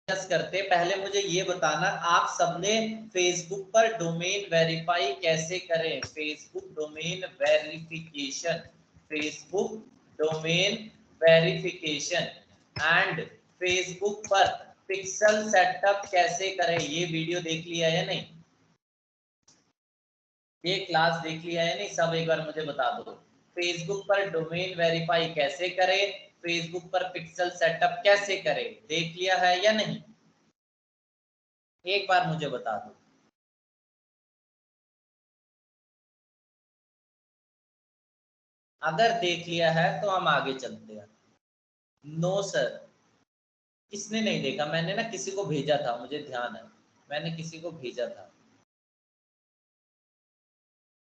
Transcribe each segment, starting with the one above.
Discuss करते, पहले मुझे ये बताना आप सबने फेसबुक पर डोमेन वेरीफाई कैसे करें। Facebook domain verification, Facebook domain verification and Facebook पर पिक्सल सेटअप कैसे करें, ये वीडियो देख लिया है नहीं, ये क्लास देख लिया है नहीं, सब एक बार मुझे बता दो। फेसबुक पर डोमेन वेरीफाई कैसे करें, फेसबुक पर पिक्सल सेटअप कैसे करें, देख लिया है या नहीं, एक बार मुझे बता दो। अगर देख लिया है तो हम आगे चलते हैं। नो सर, किसने नहीं देखा, मैंने ना किसी को भेजा था, मुझे ध्यान है, मैंने किसी को भेजा था,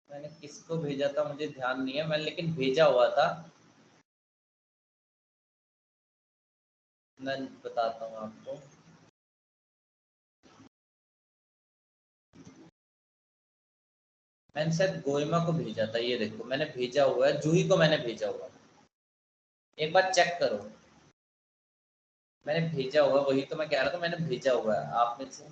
मैंने किसको भेजा था मुझे ध्यान नहीं है, मैं लेकिन भेजा हुआ था। मैं बताता हूँ आपको, मैंने शायद गोइमा को भेजा था, ये देखो मैंने भेजा हुआ है, जूही को मैंने भेजा हुआ है, एक बार चेक करो, मैंने भेजा हुआ, वही तो मैं कह रहा था, मैंने भेजा हुआ है आप में से,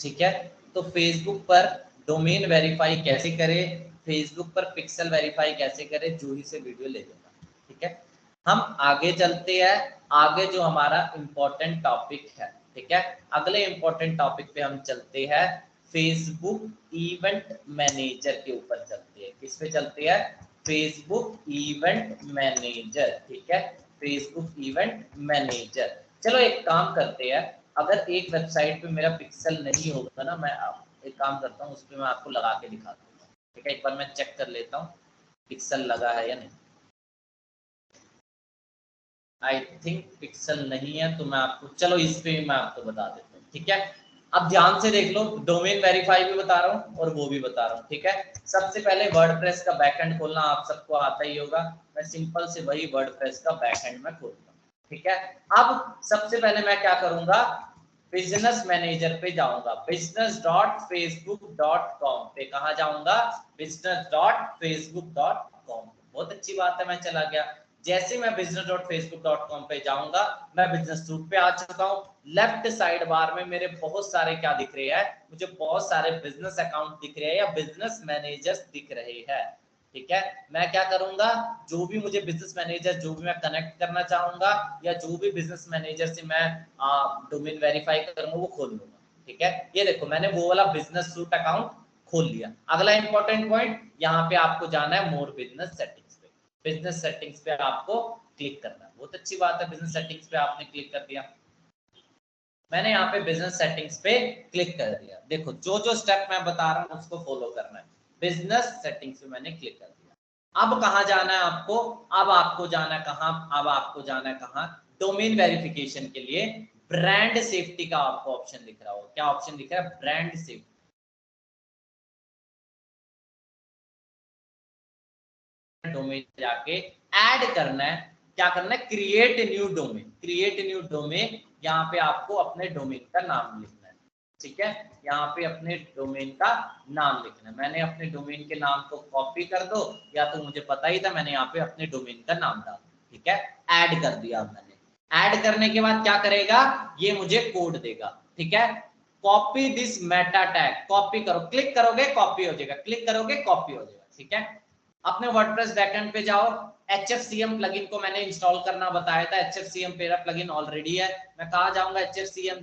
ठीक है। तो फेसबुक पर डोमेन वेरीफाई कैसे करें, फेसबुक पर पिक्सल वेरीफाई कैसे करें, जूही से वीडियो ले लेना, ठीक है। हम आगे चलते हैं, आगे जो हमारा इंपॉर्टेंट टॉपिक है, ठीक है, अगले इंपॉर्टेंट टॉपिक पे हम चलते हैं, फेसबुक इवेंट मैनेजर के ऊपर चलते हैं। किस पे चलते हैं, फेसबुक इवेंट मैनेजर, ठीक है, फेसबुक इवेंट मैनेजर। चलो एक काम करते हैं, अगर एक वेबसाइट पे मेरा पिक्सल नहीं होगा ना, मैं एक काम करता हूँ, उस पर मैं आपको लगा के दिखा दूंगा, ठीक है, एक बार मैं चेक कर लेता हूँ पिक्सल लगा है या नहीं। आई थिंक पिक्सल नहीं है, तो मैं आपको, चलो इस पे मैं आपको बता देता हूँ, ठीक है। अब ध्यान से देख लो, डोमेन वेरीफाई भी बता रहा हूँ और वो भी बता रहा हूँ, ठीक है। सबसे पहले वर्डप्रेस का बैकएंड खोलना आप सबको आता ही होगा, मैं सिंपल से वही वर्डप्रेस का बैकएंड में खोलता हूँ, ठीक है। अब सबसे पहले मैं क्या करूंगा, बिजनेस मैनेजर पे जाऊंगा, business.facebook.com पे, कहा जाऊंगा, business.facebook.com। बहुत अच्छी बात है, मैं चला गया। जैसे मैं business.facebook.com पे जाऊंगा, मैं बिजनेस सूट पे आ चुका हूँ। लेफ्ट साइड बार में मेरे बहुत सारे क्या दिख रहे हैं, मुझे बहुत सारे बिजनेस अकाउंट दिख रहे हैं या बिजनेस मैनेजर्स दिख रहे हैं, ठीक है। मैं क्या करूंगा, जो भी मुझे बिजनेस मैनेजर, जो भी मैं कनेक्ट करना चाहूंगा या जो भी बिजनेस मैनेजर से मैं डोमेन वेरीफाई करूंगा वो खोल लूंगा, ठीक है। ये देखो मैंने वो वाला बिजनेस सूट अकाउंट खोल लिया। अगला इंपॉर्टेंट पॉइंट, यहाँ पे आपको जाना है मोर बिजनेस सेटिंग्स पे, बिजनेस सेटिंग्स पे आपको क्लिक करना है। बहुत अच्छी बात है, बिजनेस सेटिंग्स पे आपने क्लिक कर दिया, मैंने यहाँ पे बिजनेस सेटिंग्स पे क्लिक कर दिया। देखो जो जो स्टेप मैं बता रहा हूँ उसको फॉलो करना है। बिजनेस सेटिंग्स पे मैंने क्लिक कर दिया। अब कहाँ जाना है आपको, अब आपको जाना है कहाँ, अब आपको जाना है कहाँ, डोमेन वेरिफिकेशन के लिए ब्रांड सेफ्टी का आपको ऑप्शन दिख रहा हो, क्या ऑप्शन दिख रहा है, ब्रांड सेफ्टी। डोमेन जाके ऐड करना है, क्या करना है, create new domain, create new domain, यहाँ पे आपको अपने डोमेन का नाम लिखना है, ठीक है। यहाँ पे अपने डोमेन का नाम लिखना है, मैंने अपने डोमेन के नाम को कॉपी कर दो, या तो मुझे पता ही था, मैंने यहाँ पे अपने डोमेन का नाम डाल, ठीक है, ऐड कर दिया मैंने। ऐड करने के बाद क्या करेगा, ये मुझे कोड देगा, ठीक है। Copy this Meta tag, copy करो, क्लिक करोगे कॉपी हो जाएगा, क्लिक करोगे कॉपी हो जाएगा, ठीक है। अपने वर्डप्रेस बैकएंड पे जाओ, HFCM प्लगइन को मैंने इंस्टॉल करना बताया था, HFCM मेरा प्लगइन ऑलरेडी है। मैं कहा जाऊंगा HFCM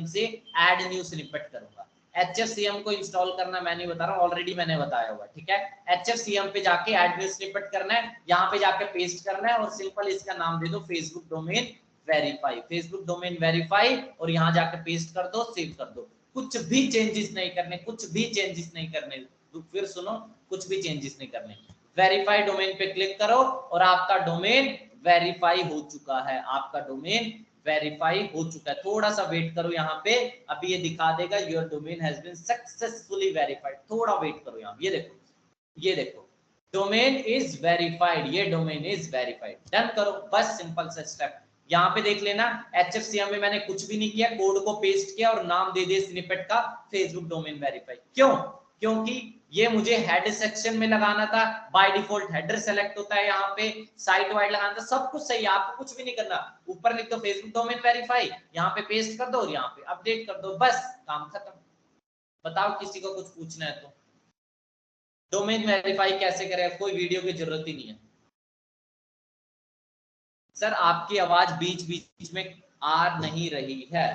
से ऐड न्यू स्निपेट करूंगा। HFCM को इंस्टॉल करना मैं नहीं बता रहा हूँ, ऑलरेडी मैंने बताया हुआ, ठीक है। HFCM पे जाके ऐड न्यू स्निपेट करना है, यहाँ पे जाके पेस्ट करना है और सिंपल इसका नाम दे दो Facebook domain verify, Facebook domain verify, और यहाँ जाके पेस्ट कर दो, सेव कर दो। कुछ भी चेंजेस नहीं करने, कुछ भी चेंजेस नहीं करने, फिर सुनो, कुछ भी चेंजेस नहीं करने। वेरीफाई डोमेन पे क्लिक करो और आपका डोमेन वेरीफाई हो चुका है, आपका डोमेन वेरीफाई हो चुका है। थोड़ा सा वेट करो, यहाँ पे अभी ये दिखा देगा your domain has been successfully verified, थोड़ा वेट करो। यहाँ ये देखो, ये देखो डोमेन इज वेरीफाइड, ये डोमेन इज वेरीफाइड, डन करो, बस सिंपल सा स्टेप। यहाँ पे देख लेना, HFCM में मैंने कुछ भी नहीं किया, कोड को पेस्ट किया और नाम दे दिया स्निपेट का फेसबुक डोमेन वेरीफाई। क्यों, क्योंकि ये मुझे हेड सेक्शन में लगाना था, बाय डिफॉल्ट हेडर सेलेक्ट होता है, यहाँ पे साइट वाइड लगाना था, सब कुछ सही है, आपको कुछ भी नहीं करना। ऊपर लिख दो फेसबुक डोमेन वेरीफाई, यहाँ पे पेस्ट कर दो और यहाँ पे अपडेट कर दो, बस काम खत्म। बताओ किसी को कुछ पूछना है तो। डोमेन वेरीफाई कैसे करें, कोई वीडियो की जरूरत ही नहीं है। सर आपकी आवाज बीच बीच में आ नहीं रही है,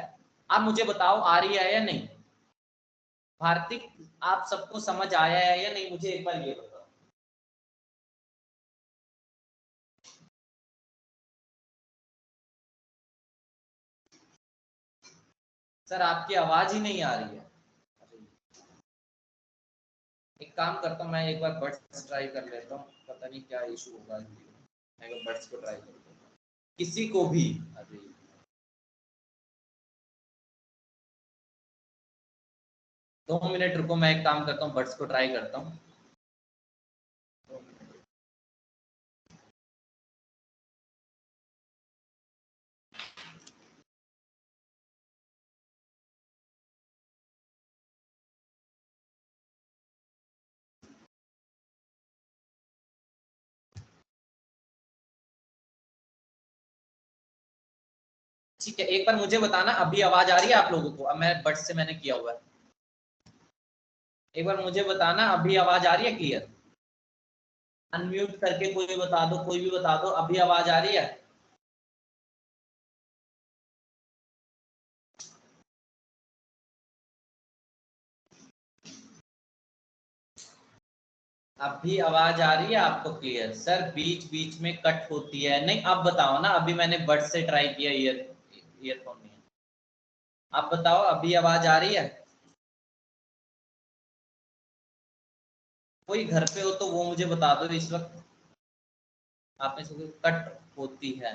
आप मुझे बताओ आ रही है या नहीं। भारती आप सबको समझ आया है या नहीं, मुझे एक बार ये बताओ। सर आपकी आवाज ही नहीं आ रही है। एक काम करता हूँ, मैं एक बार बड्स ट्राई कर लेता हूँ, पता नहीं क्या इशू होगा। मैं बड्स को ट्राई करता हूँ, किसी को भी। अरे 2 मिनट रुको, मैं एक काम करता हूँ, बड्स को ट्राई करता हूँ। ठीक है, एक बार मुझे बताना अभी आवाज आ रही है आप लोगों को। अब मैं बड्स से मैंने किया हुआ है, एक बार मुझे बताना अभी आवाज आ रही है क्लियर। अनम्यूट करके कोई बता दो, कोई भी बता दो अभी आवाज आ रही है। अभी आवाज आ रही है आपको क्लियर। सर बीच बीच में कट होती है, नहीं अब बताओ ना, अभी मैंने बड्स से ट्राई किया, ईयरफोन में। आप बताओ अभी आवाज आ रही है। कोई घर पे हो तो वो मुझे बता दो इस वक्त। आपने से कट होती है,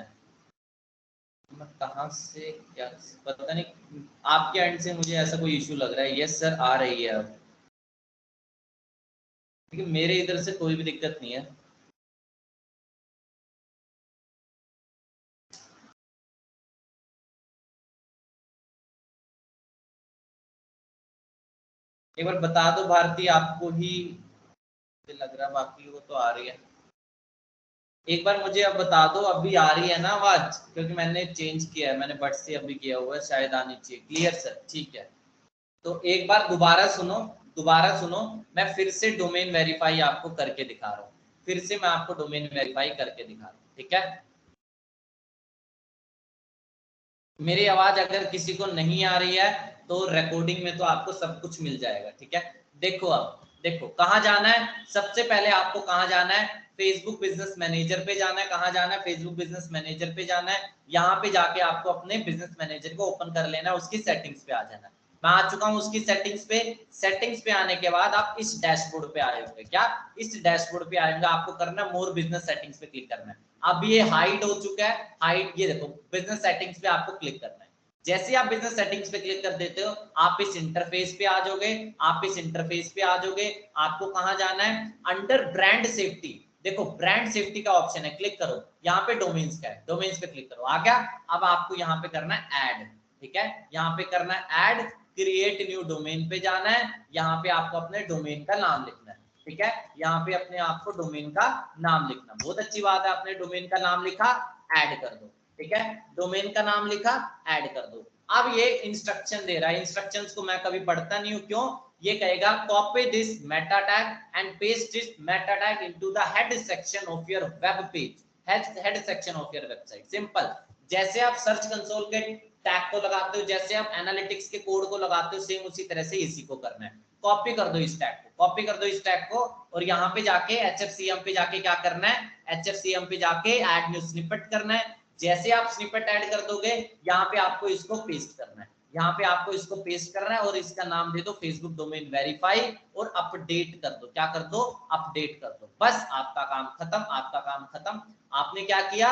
मैं कहाँ से क्या पता नहीं, आपके एंड से मुझे ऐसा कोई इशू लग रहा है। यस सर आ रही है अब, लेकिन मेरे इधर से कोई भी दिक्कत नहीं है। एक बार बता दो भारती, आपको ही लग रहा है, बाकी वो तो आ रही है। एक बार मुझे अब बता दो अभी आ रही है ना आवाज, क्योंकि मैंने चेंज किया है, मैंने बट से अभी किया हुआ है, शायद आनी चाहिए। क्लियर सर, ठीक है। तो एक बार दोबारा सुनो, दोबारा सुनो, मैं फिर से डोमेन वेरीफाई आपको करके दिखा रहा हूँ, फिर से मैं आपको डोमेन वेरीफाई करके दिखा रहा हूँ, ठीक है। मेरी आवाज अगर किसी को नहीं आ रही है तो रिकॉर्डिंग में तो आपको सब कुछ मिल जाएगा, ठीक है। देखो अब देखो कहाँ जाना है, सबसे पहले आपको कहाँ जाना है, फेसबुक बिजनेस मैनेजर पे जाना है। कहाँ जाना है, फेसबुक बिजनेस मैनेजर पे जाना है। यहाँ पे जाके आपको अपने बिजनेस मैनेजर को ओपन कर लेना है, उसकी सेटिंग्स पे आ जाना है। मैं आ चुका हूँ उसकी सेटिंग्स पे। सेटिंग्स पे आने के बाद आप इस डैशबोर्ड पे आए होंगे, क्या इस डैशबोर्ड पे आए होंगे, आपको करना है मोर बिजनेस सेटिंग्स पे क्लिक करना है। अब ये हाइड हो चुका है, हाइड, ये देखो बिजनेस सेटिंग्स पे आपको क्लिक करना है। जैसे आप बिजनेस सेटिंग्स पे क्लिक कर देते हो, आप इस इंटरफेस पे आ जाओगे, आप इस इंटरफेस पे आ जाओगे। आपको कहां जाना है, अंडर ब्रांड सेफ्टी, देखो ब्रांड सेफ्टी का ऑप्शन है, क्लिक करो। यहाँ पे डोमेन्स का है, डोमेन्स पे क्लिक करो, आ गया। अब आपको यहाँ पे करना है ऐड, ठीक है, यहाँ पे करना है ऐड, क्रिएट न्यू डोमेन पे जाना है। यहाँ पे आपको अपने डोमेन का नाम लिखना है, ठीक है। यहाँ पे अपने आपको डोमेन का नाम लिखना, बहुत अच्छी बात है, आपने डोमेन का नाम लिखा, ऐड कर दो, ठीक है। डोमेन का नाम लिखा, ऐड कर दो। अब ये इंस्ट्रक्शन दे रहा है, इंस्ट्रक्शंस को मैं कभी पढ़ता नहीं हूं, क्यों, ये कहेगा copy this Meta tag and paste this Meta tag into the head section of your web page, head section of your website. Simple, जैसे आप सर्च कंसोल के टैग को लगाते हो, जैसे आप एनालिटिक्स के कोड को लगाते हो, सेम उसी तरह से इसी को करना है। कॉपी कर दो इस टैग को, कॉपी कर दो इस टैग को, और यहाँ पे जाके HFCM पे जाके क्या करना है, HFCM पे जाके ऐड न्यू स्निपेट करना है। जैसे आप स्निपेट ऐड कर दोगे, यहाँ पे आपको इसको पेस्ट करना है, यहाँ पे आपको इसको पेस्ट करना है, और इसका नाम दे दो फेसबुक डोमेन वेरीफाई, और अपडेट कर दो, क्या कर दो, अपडेट कर दो, बस आपका काम खत्म, आपका काम खत्म। आपने क्या किया,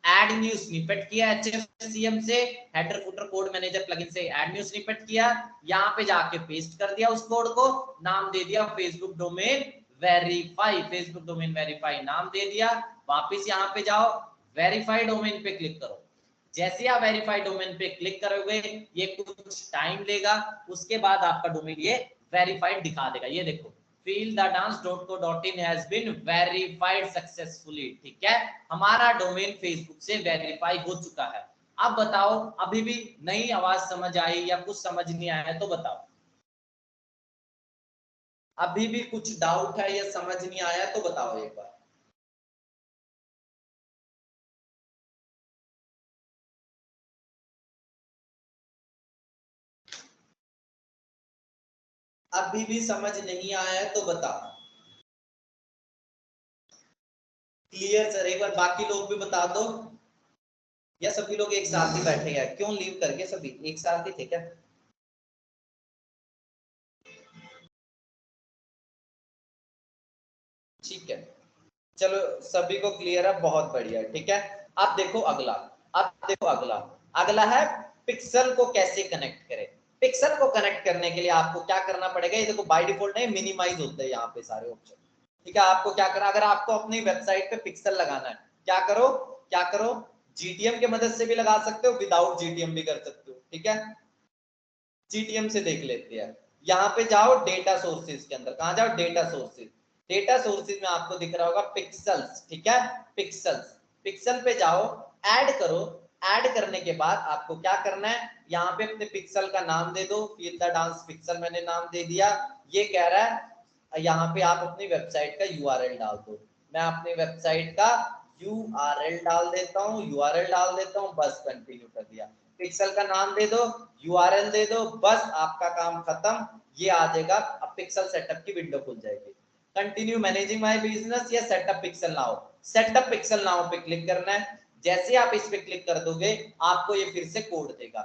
ऐड न्यू स्निपेट किया, HFCM से header footer code manager plugin से ऐड न्यू स्निपेट किया, यहाँ पे जाके पेस्ट कर दिया उस कोड को, नाम दे दिया Facebook domain verify, Facebook domain verify नाम दे दिया। वापिस यहाँ पे जाओ, वेरीफाई डोमेन पे क्लिक करो। जैसे आप वेरीफाई डोमेन पे क्लिक करोगे, ये कुछ टाइम लेगा, उसके बाद आपका डोमेन ये वेरीफाइड दिखा देगा। ये देखो feeldthedance.co.in has been verified successfully। ठीक है, हमारा डोमेन फेसबुक से वेरीफाई हो चुका है। अब बताओ, अभी भी नई आवाज समझ आई या कुछ समझ नहीं आया तो बताओ। अभी भी कुछ डाउट है या समझ नहीं आया तो बताओ एक बार। अभी भी समझ नहीं आया तो बताओ। क्लियर सर, एक बार बाकी लोग भी बता दो। या सभी लोग एक साथ ही बैठे हैं? क्यों लीव करके सभी एक साथ ही थे क्या? ठीक है, चलो सभी को क्लियर है, बहुत बढ़िया। ठीक है, अब देखो अगला, अब देखो अगला, अगला है पिक्सल को कैसे कनेक्ट करें। पिक्सल को कनेक्ट करने के लिए आपको क्या करना पड़ेगा, ये देखो बाय डिफॉल्ट नहीं मिनिमाइज होते हैं यहाँ पे सारे ऑप्शन। ठीक है, आपको क्या करना, अगर आपको अपनी वेबसाइट पे पिक्सल लगाना है, क्या करो, क्या करो, जीटीएम की मदद से भी लगा सकते हो, विदाउट जीटीएम भी कर सकते हो। ठीक है, जीटीएम से देख लेते हैं। यहाँ पे जाओ डेटा सोर्सेज के अंदर, कहाँ जाओ, डेटा सोर्सेज। डेटा सोर्सेज में आपको दिख रहा होगा पिक्सल्स। ठीक है, पिक्सल्स, पिक्सल पे जाओ, ऐड करो। ऐड करने के बाद आपको क्या करना है, यहाँ पे अपने पिक्सल का नाम दे दो, फील द डांस पिक्सल मैंने नाम दे दिया। ये कह रहा है यहाँ पे आप अपनी वेबसाइट का यूआरएल डाल दो। मैं अपनी वेबसाइट का यूआरएल डाल देता हूँ, यूआरएल डाल देता हूँ, बस कंटिन्यू कर दिया। पिक्सल का नाम दे दो, यूआरएल दे दो, बस आपका काम खत्म। ये आ जाएगा, अब पिक्सल सेटअप की विंडो खुल जाएगी। कंटिन्यू मैनेजिंग माय बिजनेस या setup pixel now, setup pixel now पे क्लिक करना है। जैसे आप इस पे क्लिक कर दोगे आपको ये फिर से कोड देगा।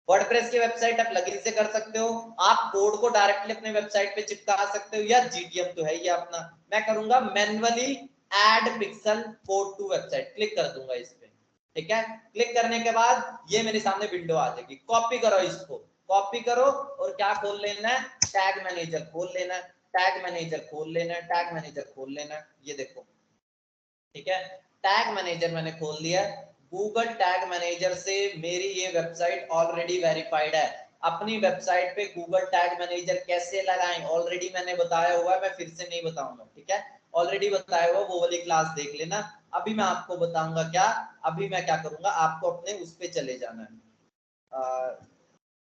वर्डप्रेस की वेबसाइट आप प्लगइन से कर सकते हो, आप कोड को डायरेक्टली अपने वेबसाइट पे चिपका सकते हो, या जीटीएम तो है ये अपना। मैं करूंगा manually add pixel code to website, click कर दूंगा इस पे। ठीक है, क्लिक करने के बाद ये मेरे सामने विंडो आ जाएगी। कॉपी करो इसको, कॉपी करो और क्या खोल लेना है, टैग मैनेजर खोल लेना है, टैग मैनेजर खोल लेना है, टैग मैनेजर खोल लेना है। ये देखो, ठीक है, टैग मैनेजर मैंने खोल लिया। गूगल टैग मैनेजर से मेरी ये वेबसाइट ऑलरेडी वेरीफाइड है। अपनी वेबसाइट पे गूगल टैग मैनेजर कैसे लगाएं ऑलरेडी मैंने बताया हुआ है, मैं फिर से नहीं बताऊंगा। ठीक है, ऑलरेडी बताया हुआ, वो वाली क्लास देख लेना। अभी मैं आपको बताऊंगा क्या, अभी मैं क्या करूंगा, आपको अपने उस पे चले जाना है।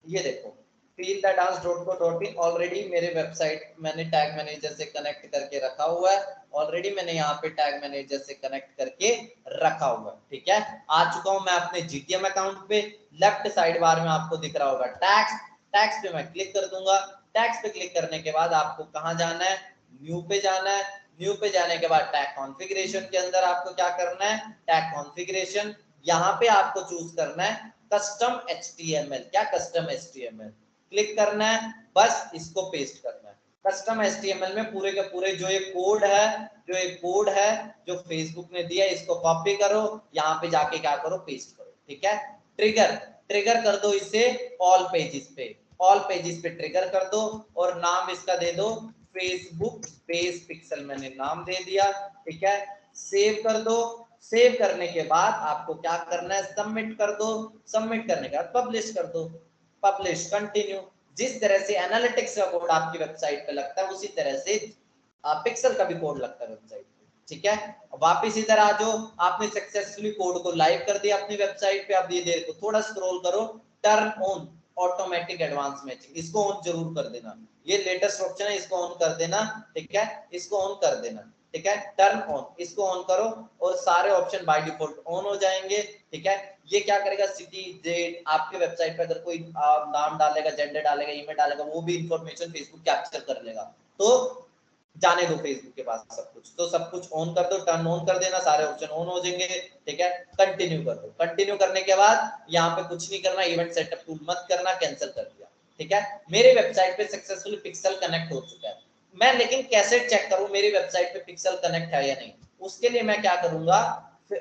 ये देखो feelthedance.co.in ऑलरेडी मेरे वेबसाइट मैंने टैग मैनेजर से कनेक्ट करके रखा हुआ है। ऑलरेडी मैंने यहाँ पे टैग मैनेजर से कनेक्ट करके रखा हुआ है। ठीक है, आ चुका हूं मैं अपने जीटीएम अकाउंट पे। लेफ्ट साइड बार में आपको दिख रहा होगा टैग्स, टैग्स पे मैं क्लिक कर दूंगा। टैग्स पे क्लिक करने के बाद आपको कहाँ जाना है, न्यू पे जाना है। न्यू पे जाने के बाद टैग कॉन्फ़िगरेशन के अंदर आपको क्या करना है, टैग कॉन्फ़िगरेशन, यहाँ पे आपको चूज करना है कस्टम एचटीएमएल। क्या कस्टम एचटीएमएल, क्लिक करना है, बस इसको पेस्ट करना है। कस्टम एचटीएमएल में पूरे के पूरे जो ये कोड है, जो ये कोड है जो फेसबुक ने दिया, इसको कॉपी करो, यहाँ पे जाके क्या करो, पेस्ट करो। ठीक है, ट्रिगर, ट्रिगर कर दो इसे ऑल पेजेस पे, ऑल पेजेस पे ट्रिगर कर दो और नाम इसका दे दो फेसबुक बेस पिक्सल, मैंने नाम दे दिया। ठीक है, सेव कर दो। सेव करने के बाद आपको क्या करना है, सबमिट कर दो। सबमिट करने के बाद पब्लिश कर दो, पब्लिश, कंटिन्यू। जिस तरह से एनालिटिक्स का कोड आपकी वेबसाइट पे लगता है उसी तरह से पिक्सल का भी कोड लगता है वेबसाइट पे। ठीक है, वापस इधर आ जाओ, आपने सक्सेसफुली कोड को लाइव कर दिया अपनी वेबसाइट पे। अब ये देर को थोड़ा स्क्रॉल करो, turn on automatic advance matching, इसको ऑन जरूर कर देना। ये लेटेस्ट ऑप्शन है, इसको ऑन कर देना। ठीक है, इसको ऑन कर देना। ठीक है, टर्न ऑन, इसको ऑन करो और सारे ऑप्शन बाय डिफॉल्ट ऑन हो जाएंगे। ठीक है, ये क्या करेगा, सिटी, डेट, आपके वेबसाइट पे अगर कोई नाम डालेगा, जेंडर डालेगा, ईमेल डालेगा, वो भी इंफॉर्मेशन फेसबुक कैप्चर कर लेगा। तो जाने दो फेसबुक के पास सब कुछ, तो सब कुछ ऑन कर दो, टर्न ऑन कर देना, सारे ऑप्शन ऑन हो जाएंगे। ठीक है, कंटिन्यू कर दो। कंटिन्यू करने के बाद यहाँ पे कुछ नहीं करना, इवेंट सेटअप टूल मत करना, कैंसिल कर दिया। ठीक है, मेरे वेबसाइट पे सक्सेसफुली पिक्सल कनेक्ट हो चुका है। मैं लेकिन कैसे चेक करूं मेरी वेबसाइट पे पिक्सल कनेक्ट है या नहीं, उसके लिए मैं क्या करूंगा,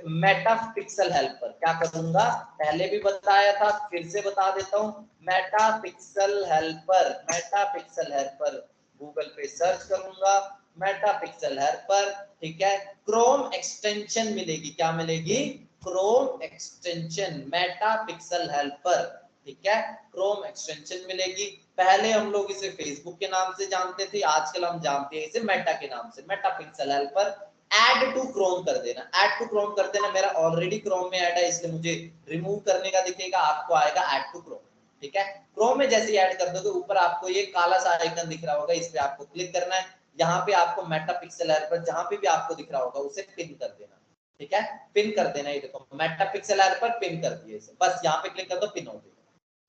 मेटा पिक्सल हेल्पर, क्या करूंगा, पहले भी बताया था फिर से बता देता हूं, Meta pixel helper, Meta pixel helper Google पे सर्च करूंगा, मेटा पिक्सल हेल्पर। ठीक है, क्रोम एक्सटेंशन मिलेगी, क्या मिलेगी, Chrome extension Meta pixel helper. ठीक है, क्रोम एक्सटेंशन मिलेगी। पहले हम लोग इसे फेसबुक के नाम से जानते थे, आजकल हम जानते हैं इसे मेटा के नाम से, Meta pixel helper. Add to Chrome कर देना, ऐड टू क्रोम कर देना। मेरा ऑलरेडी क्रोम में ऐड है, इसलिए मुझे रिमूव करने का दिखेगा, आपको आएगा ऐड टू क्रोम। ठीक है, क्रोम में जैसे ऐड कर दोगे ऊपर आपको ये काला सा आइकन दिख रहा होगा, इस पे आपको क्लिक करना है। यहाँ पे आपको मेटा पिक्सल हेल्पर जहां पे भी आपको दिख रहा होगा उसे पिन कर देना। ठीक है, पिन कर देना। ये देखो मेटा पिक्सल हेल्पर पिन कर दिए इसे, बस यहाँ पे क्लिक कर दो, पिन हो गया।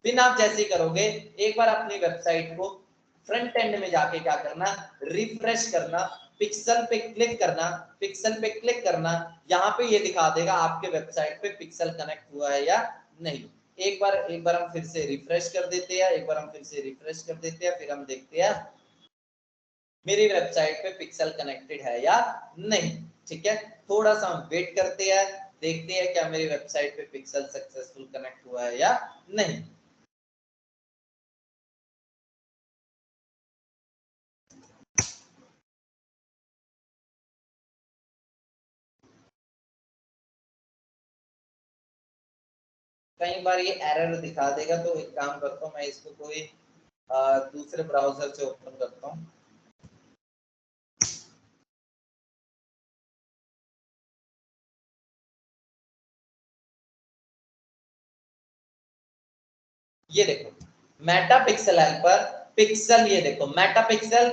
पिन आप जैसे ही करोगे, एक बार अपनी वेबसाइट को फ्रंट एंड में जाके क्या करना, रिफ्रेश करना, पिक्सल पे क्लिक करना, पिक्सल पे क्लिक करना, यहाँ पे ये दिखा देगा आपके वेबसाइट पे पिक्सल कनेक्ट हुआ है या नहीं। एक बार हम फिर से रिफ्रेश कर देते हैं, एक बार हम फिर से रिफ्रेश कर देते हैं, फिर हम देखते हैं मेरी वेबसाइट पे पिक्सल कनेक्टेड है या नहीं। ठीक है, थोड़ा सा हम वेट करते हैं, देखते हैं क्या मेरी वेबसाइट पे पिक्सल सक्सेसफुल कनेक्ट हुआ है या नहीं। कई बार ये एरर दिखा देगा, तो एक काम करता हूँ मैं इसको कोई दूसरे ब्राउजर से ओपन करता हूँ। ये देखो मेटा पिक्सल हेल्पर पिक्सल, ये देखो Meta pixel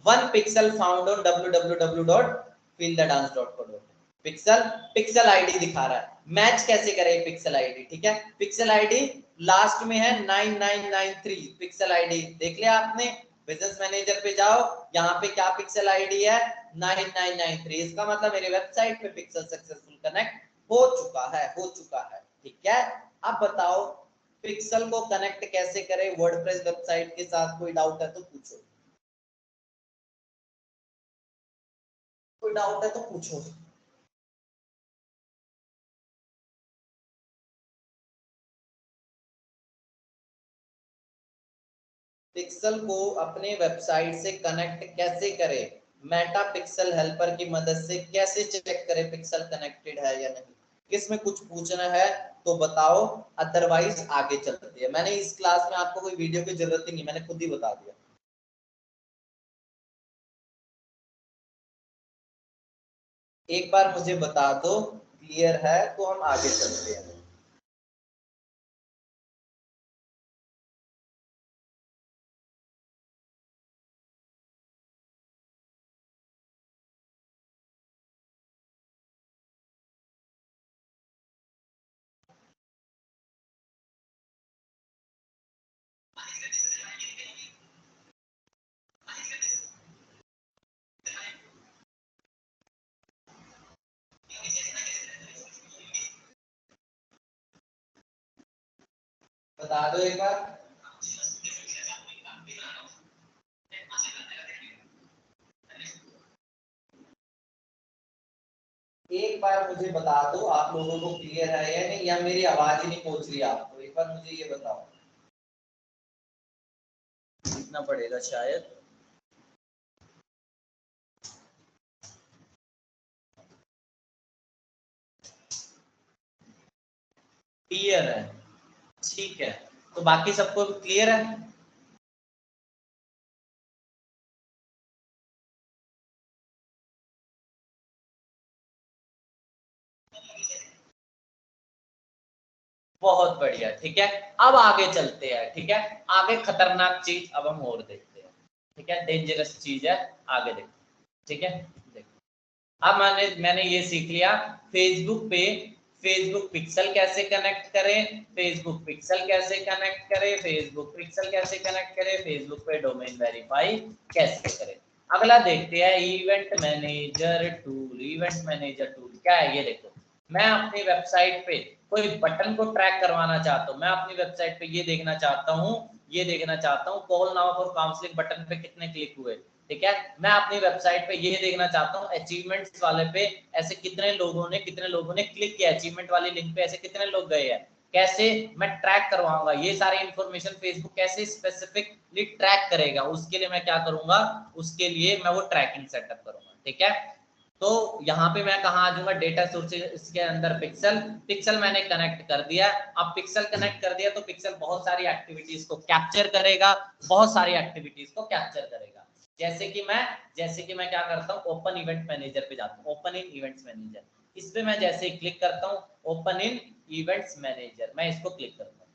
1 pixel found on www.fieldthedance.co. Pixel pixel ID दिखा रहा है, मैच कैसे करें पिक्सल आईडी। ठीक है, पिक्सल आईडी लास्ट में है 9993, पिक्सल आईडी देख लिया आपने। बिजनेस मैनेजर पे जाओ, यहाँ पे क्या पिक्सल आईडी है 9993, इसका मतलब मेरी वेबसाइट पे पिक्सल सक्सेसफुल कनेक्ट हो चुका है, हो चुका है। ठीक है, अब बताओ पिक्सल को कनेक्ट कैसे करें वर्डप्रेस वेबसाइट के साथ। कोई डाउट है तो पूछो, कोई डाउट है तो पूछो। पिक्सल को अपने वेबसाइट से कनेक्ट कैसे करें, मेटा पिक्सल हेल्पर की मदद से कैसे चेक करें पिक्सल कनेक्टेड है या नहीं। किसमें कुछ पूछना है तो बताओ, अदरवाइज आगे चलते हैं। मैंने इस क्लास में आपको कोई वीडियो की जरूरत ही नहीं, मैंने खुद ही बता दिया। एक बार मुझे बता दो क्लियर है तो हम आगे चलते हैं। बता दो एक बार। एक बार मुझे बता दो आप लोगों को क्लियर है या नहीं, या मेरी आवाज ही नहीं पहुंच रही आपको। एक बार मुझे ये बताओ, लिखना पड़ेगा शायद। क्लियर है, ठीक है, तो बाकी सबको क्लियर है। बहुत बढ़िया, ठीक है, अब आगे चलते हैं। ठीक है, आगे खतरनाक चीज अब हम और देखते हैं। ठीक है, डेंजरस चीज है, आगे देखते हैं। ठीक है, देखो अब मैंने ये सीख लिया फेसबुक पे फेसबुक पिक्सल कैसे कनेक्ट करें, फेसबुक पिक्सल कैसे कनेक्ट करें, फेसबुक पिक्सल कैसे कनेक्ट करें, फेसबुक पे डोमेन वेरीफाई कैसे करें। अगला देखते हैं event manager tool. Event manager tool क्या है, ये देखो मैं अपनी वेबसाइट पे कोई बटन को ट्रैक करवाना चाहता हूँ। मैं अपनी वेबसाइट पे ये देखना चाहता हूँ, ये देखना चाहता हूँ call now for counselling button पे कितने क्लिक हुए। ठीक है, मैं अपनी वेबसाइट पे ये देखना चाहता हूँ अचीवमेंट्स वाले पे ऐसे कितने लोगों ने क्लिक किया, अचीवमेंट वाली लिंक पे ऐसे कितने लोग गए हैं। कैसे मैं ट्रैक करवाऊंगा ये सारी इंफॉर्मेशन, फेसबुक कैसे स्पेसिफिकली ट्रैक करेगा, उसके लिए मैं क्या करूंगा, उसके लिए मैं वो ट्रैकिंग सेटअप करूंगा। ठीक है, तो यहाँ पे मैं कहाँ आ जाऊंगा, डेटा सोर्सेज के अंदर पिक्सल, पिक्सल मैंने कनेक्ट कर दिया। अब पिक्सल कनेक्ट कर दिया तो पिक्सल बहुत सारी एक्टिविटीज को कैप्चर करेगा, बहुत सारी एक्टिविटीज को कैप्चर करेगा। जैसे कि मैं क्या करता हूँ, ओपन इवेंट मैनेजर पे जाता हूँ, ओपन इन इवेंट्स मैनेजर, इस पे मैं जैसे ही क्लिक करता हूँ, ओपन इन इवेंट्स मैनेजर, मैं इसको क्लिक करता हूँ,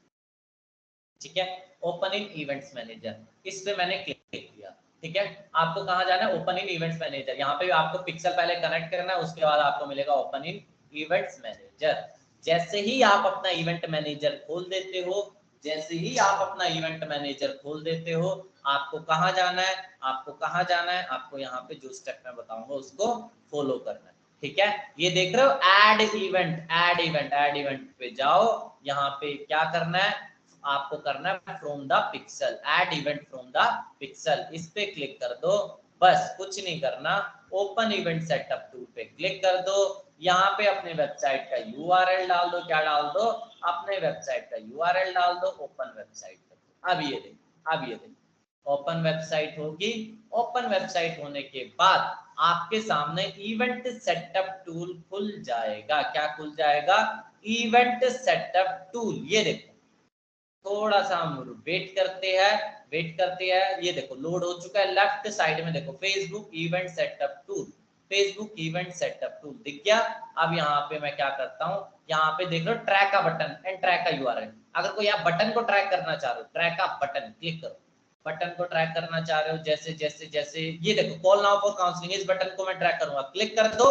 ठीक है, ओपन इन इवेंट्स मैनेजर, इस पे मैंने क्लिक किया, ठीक है। आपको कहाँ जाना है, ओपन इन इवेंट्स मैनेजर, यहाँ पे आपको पिक्सल पहले कनेक्ट करना है, उसके बाद आपको मिलेगा ओपन इन इवेंट्स मैनेजर। जैसे ही आप अपना इवेंट मैनेजर खोल देते हो, जैसे ही आप अपना इवेंट मैनेजर खोल देते हो, आपको कहाँ जाना है, आपको कहाँ जाना है, आपको यहाँ पे जो स्टेप मैं बताऊंगा उसको फॉलो करना है, ठीक है। ये देख रहे हो, add event, add event, add event पे जाओ, यहाँ पे क्या करना है, आपको करना है from the pixel, add event from the pixel, इस पे क्लिक कर दो, बस कुछ नहीं करना, ओपन इवेंट सेटअप टूल पे क्लिक कर दो, यहाँ पे अपने वेबसाइट का यूआरएल डाल दो, क्या डाल दो, अपने वेबसाइट का यूआरएल डाल दो, ओपन वेबसाइट कर दो। अब ये देखो, अब ये देखो, ओपन वेबसाइट होगी, ओपन वेबसाइट होने के बाद आपके सामने इवेंट सेटअप टूल खुल जाएगा, क्या खुल जाएगा, इवेंट सेटअप टूल। ये देखो, थोड़ा सा हम वेट करते हैं, वेट करते हैं, ये देखो लोड हो चुका है, लेफ्ट साइड में देखो Facebook event setup tool, Facebook event setup tool दिख गया। अब यहाँ पे मैं क्या करता हूँ, यहाँ पे देख लो ट्रैक का बटन एंड ट्रैक का यूआरएल, अगर कोई आप बटन को ट्रैक करना चाह रहे हो, ट्रैक का बटन क्लिक करो, बटन को ट्रैक करना चाह रहे हो, जैसे जैसे जैसे ये देखो कॉल नाउ फॉर काउंसलिंग, इस बटन को मैं ट्रैक करूंगा, क्लिक कर दो,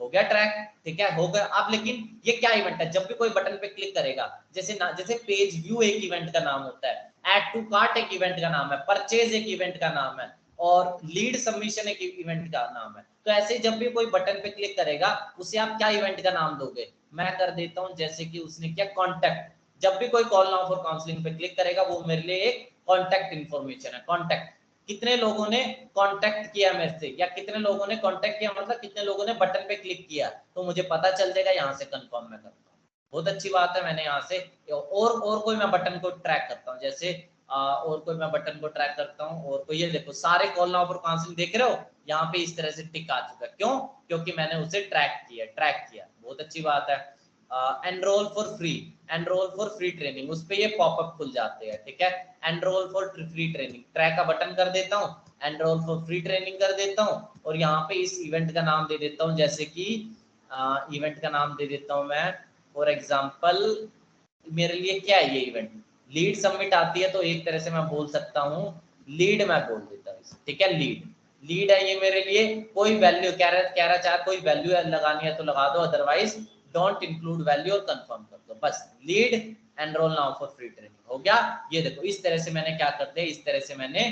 हो गया ट्रैक, ठीक है, हो गया। अब लेकिन ये क्या इवेंट है, जब भी कोई बटन पे क्लिक करेगा, जैसे पेज व्यू एक इवेंट का नाम होता है, ऐड टू कार्ट एक इवेंट का नाम है, परचेज एक इवेंट का नाम है, और लीड सबमिशन एक इवेंट का नाम है। तो ऐसे जब भी कोई बटन पे क्लिक करेगा, उसे आप क्या इवेंट का नाम दोगे, मैं कर देता हूं जैसे कि उसने क्या, कॉन्टैक्ट, जब भी कोई कॉल नाउ फॉर काउंसलिंग पे क्लिक करेगा, वो मेरे लिए एक कॉन्टैक्ट इन्फॉर्मेशन है, कॉन्टैक्ट, कितने लोगों ने कांटेक्ट किया मेरे से, या कितने लोगों ने कांटेक्ट किया मतलब कितने लोगों ने बटन पे क्लिक किया, तो मुझे पता चल जाएगा, यहाँ से कंफर्म मैं करता हूँ। बहुत अच्छी बात है, मैंने यहाँ से और कोई मैं बटन को ट्रैक करता हूँ, जैसे और कोई मैं बटन को ट्रैक करता हूँ, और कोई, ये देखो सारे कॉल नाउ फॉर काउंसलिंग देख रहे हो, यहाँ पे इस तरह से टिक आ चुका है, क्यों, क्योंकि मैंने उसे ट्रैक किया, बहुत अच्छी बात है। Enrol for free, enrol for free training, उस पे ये पॉपअप खुल जाते हैं, ठीक है। Enrol for free training, track का बटन कर देता हूँ, एनरोल फॉर फ्री ट्रेनिंग कर देता हूँ, और यहाँ पे इस इवेंट का नाम दे देता हूँ, जैसे कि इवेंट का नाम दे देता हूँ मैं, फॉर एग्जाम्पल मेरे लिए क्या है ये इवेंट, लीड सबमिट आती है, तो एक तरह से मैं बोल सकता हूँ लीड, मैं बोल देता हूँ, ठीक है, लीड, लीड है ये मेरे लिए, कोई वैल्यू कह रहा चाहे कोई वैल्यू लगानी है तो लगा दो, अदरवाइज डोंट इंक्लूड वैल्यू और कंफर्म कर दो, बस lead enrol now for free training हो गया। ये देखो इस तरह से मैंने क्या कर दिया, इस तरह से मैंने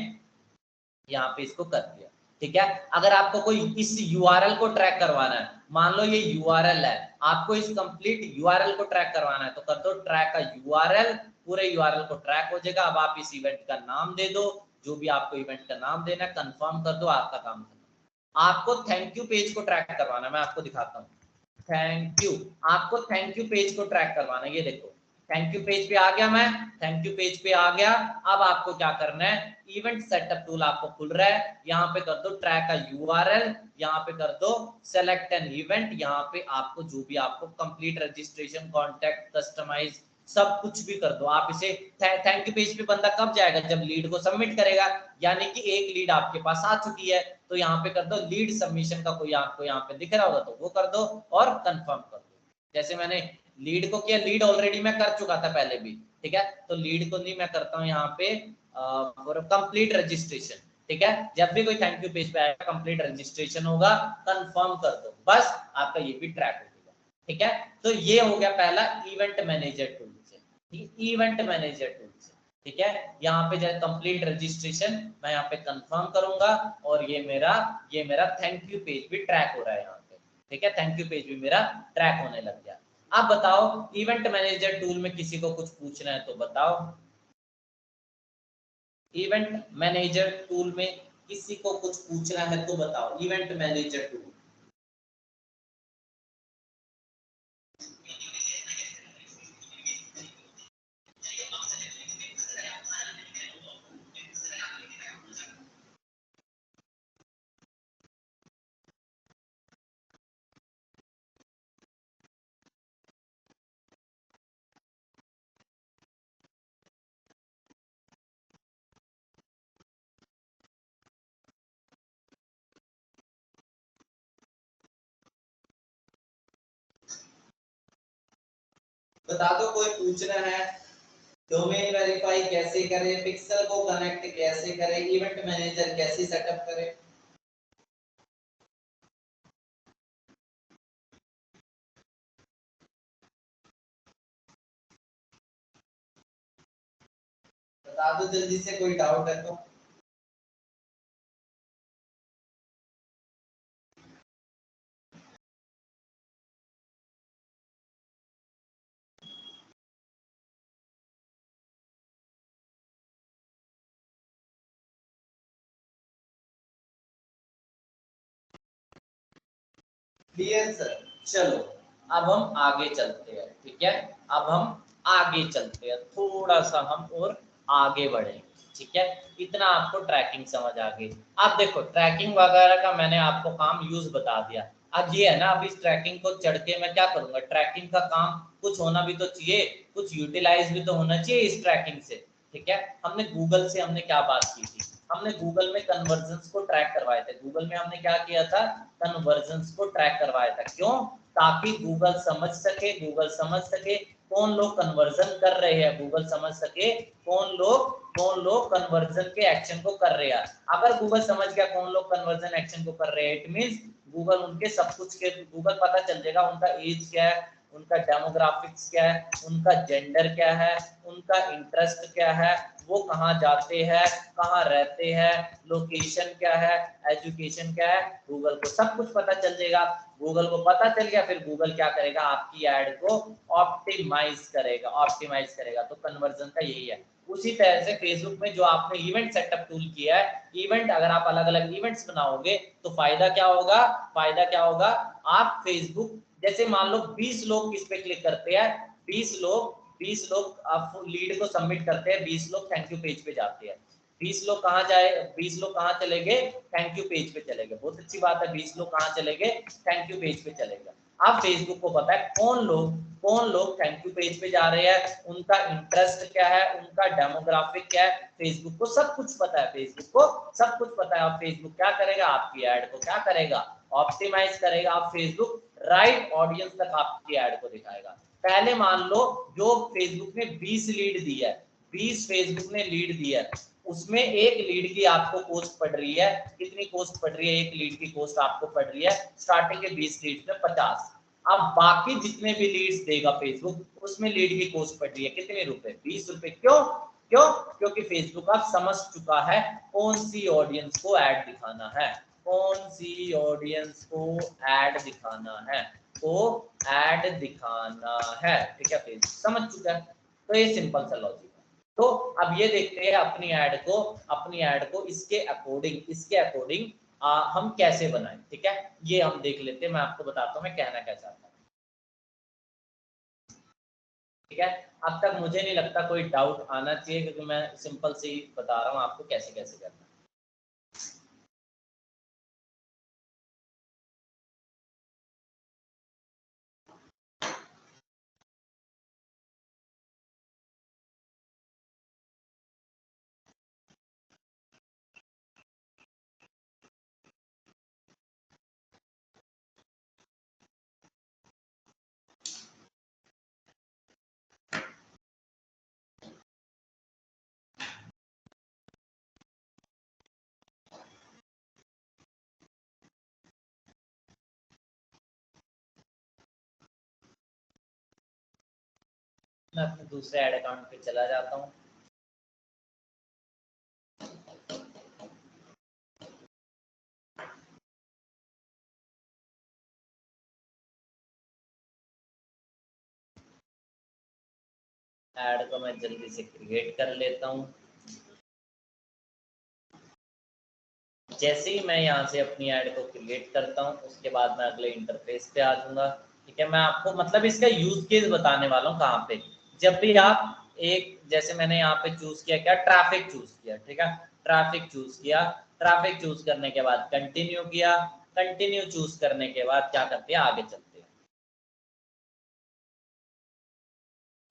यहाँ पे इसको कर दिया, ठीक है। अगर आपको कोई इस यूआरएल को ट्रैक करवाना है, मान लो ये यूआरएल है, आपको इस कंप्लीट यूआरएल को ट्रैक करवाना है, तो कर दो ट्रैक का यूआरएल, पूरे यूआरएल को ट्रैक हो जाएगा। अब आप इस इवेंट का नाम दे दो, जो भी आपको इवेंट का नाम देना है, कंफर्म कर दो, आपका काम खत्म। आपको थैंक यू पेज को ट्रैक करवाना है, मैं आपको दिखाता हूँ, थैंक यू, आपको थैंक यू पेज को ट्रैक करवाना है, ये देखो थैंक यू पेज पे आ गया, मैं थैंक यू पेज पे आ गया। अब आपको क्या करना है, इवेंट सेटअप टूल आपको खुल रहा है, यहाँ पे कर दो ट्रैक का यूआरएल, यहाँ पे कर दो सेलेक्ट एन इवेंट, यहाँ पे आपको जो भी आपको कंप्लीट रजिस्ट्रेशन, कॉन्टैक्ट, कस्टमाइज, सब कुछ भी कर दो। आप इसे थैंक यू पेज पे बंदा कब जाएगा, जब लीड को सबमिट करेगा, यानी कि एक लीड आपके पास आ चुकी है, तो यहाँ पे कर दो लीड सबमिशन का कोई आपको यहाँ पे दिख रहा होगा तो वो कर दो, और कंफर्म कर दो। जैसे मैंने लीड को किया, लीड ऑलरेडी मैं कर चुका था पहले भी, ठीक है, तो लीड को नहीं, मैं करता हूँ यहाँ पे कंप्लीट रजिस्ट्रेशन, ठीक है। जब भी कोई थैंक यू पेज पे आएगा, कंप्लीट रजिस्ट्रेशन होगा, कंफर्म कर दो, बस आपका ये भी ट्रैक हो जाएगा, ठीक है। तो ये हो गया पहला इवेंट मैनेजर टूल से, इवेंट मैनेजर टूल से, ठीक है। यहाँ पे जब कंप्लीट रजिस्ट्रेशन मैं यहाँ पे कंफर्म करूंगा, और ये मेरा थैंक यू पेज भी ट्रैक हो रहा है यहाँ पे, ठीक है, थैंक यू पेज भी मेरा ट्रैक होने लग गया। अब बताओ इवेंट मैनेजर टूल में किसी को कुछ पूछना है तो बताओ, इवेंट मैनेजर टूल में किसी को कुछ पूछना है तो बताओ, इवेंट मैनेजर टूल। बता दो, कोई पूछना है? डोमेन वेरीफाई कैसे करें, पिक्सल को कनेक्ट कैसे करें, इवेंट मैनेजर कैसे सेटअप करें? बता दो जल्दी से, कोई डाउट है तो। Clear sir? चलो अब हम आगे चलते हैं, ठीक है। अब हम आगे चलते हैं, थोड़ा सा हम और आगे बढ़े, ठीक है। इतना आपको ट्रैकिंग समझ आ गई। अब देखो ट्रैकिंग वगैरह का मैंने आपको काम यूज बता दिया। अब ये है ना, अब इस ट्रैकिंग को चढ़ के मैं क्या करूंगा, ट्रैकिंग का काम कुछ होना भी तो चाहिए, कुछ यूटिलाइज भी तो होना चाहिए इस ट्रैकिंग से, ठीक है। हमने गूगल से हमने क्या बात की थी, हमने गूगल में कन्वर्जन्स को ट्रैक करवाए थे। गूगल में हमने क्या किया था, कन्वर्जन्स को ट्रैक करवाया था। क्यों? ताकि गूगल समझ सके, गूगल समझ सके कौन लोग कन्वर्जन कर रहे हैं, गूगल समझ सके कौन लोग कन्वर्जन के एक्शन को कर रहे हैं। अगर गूगल समझ गया कौन लोग कन्वर्जन एक्शन को कर रहे हैं, इट मींस गूगल उनके सब कुछ के, गूगल पता चल जाएगा उनका एज क्या है, उनका डेमोग्राफिक्स क्या है, उनका जेंडर क्या है, उनका इंटरेस्ट क्या है, वो कहाँ जाते हैं, कहाँ रहते हैं, लोकेशन क्या है, एजुकेशन क्या है, गूगल को सब कुछ पता चल जाएगा। गूगल को पता चल गया, फिर गूगल क्या करेगा, आपकी ऐड को ऑप्टिमाइज करेगा। तो कन्वर्जन का यही है। उसी तरह से फेसबुक में जो आपने इवेंट सेटअप टूल किया है, इवेंट अगर आप अलग अलग इवेंट्स बनाओगे तो फायदा क्या होगा, आप फेसबुक जैसे मान लो 20 लोग इस पे क्लिक करते हैं, 20 लोग आप लीड को सबमिट करते हैं, 20 लोग थैंक यू पेज पे जाते हैं। 20 लोग कहाँ जाए, 20 लोग कहाँ चले गए, थैंक यू पेज पे चले गए। बहुत अच्छी बात है, 20 लोग कहाँ चले गए, थैंक यू पेज पे चले गए। अब फेसबुक को पता है कौन लोग थैंक यू पेज पे जा रहे हैं, उनका इंटरेस्ट क्या है, उनका डेमोग्राफिक क्या है, फेसबुक को सब कुछ पता है, फेसबुक को सब कुछ पता है। अब फेसबुक क्या करेगा, आपकी ऐड को क्या करेगा, ऑप्टिमाइज करेगा। अब फेसबुक राइट ऑडियंस तक आपकी ऐड को दिखाएगा। पहले मान लो जो फेसबुक ने 20 लीड दी है, 20 फेसबुक ने लीड दी है, उसमें एक लीड की आपको कॉस्ट पड़ रही है, कितनी कॉस्ट पड़ रही है, एक लीड की कॉस्ट आपको पड़ रही है स्टार्टिंग के 20 लीड में 50। अब बाकी जितने भी लीड्स देगा फेसबुक, उसमें लीड की कॉस्ट पड़ रही है कितने रुपए, 20 रुपए। क्यों? क्योंकि फेसबुक अब समझ चुका है कौन सी ऑडियंस को ऐड दिखाना है, कौन सी ऑडियंस को ऐड दिखाना है, को ऐड दिखाना है, ठीक है। फेसबुक समझ चुका है। तो ये सिंपल सा लॉजिक है। तो अब ये देखते हैं अपनी ऐड को इसके अकॉर्डिंग हम कैसे बनाएं, ठीक है। ये हम देख लेते हैं, मैं आपको बताता हूँ मैं कहना क्या चाहता हूँ, ठीक है। अब तक मुझे नहीं लगता कोई डाउट आना चाहिए, क्योंकि मैं सिंपल से ही बता रहा हूँ आपको कैसे कैसे करना है। मैं अपने दूसरे ऐड अकाउंट पे चला जाता हूँ। ऐड को मैं जल्दी से क्रिएट कर लेता हूँ। जैसे ही मैं यहाँ से अपनी ऐड को क्रिएट करता हूँ, उसके बाद मैं अगले इंटरफेस पे आ जाऊंगा, ठीक है। मैं आपको मतलब इसका यूज केस बताने वाला हूँ कहाँ पे। जब भी आप एक, जैसे मैंने यहाँ पे चूज किया क्या, ट्रैफिक चूज किया, ठीक है। ट्रैफिक चूज करने के बाद कंटिन्यू किया, कंटिन्यू चूज करने के बाद क्या करते हैं, आगे चलते हैं,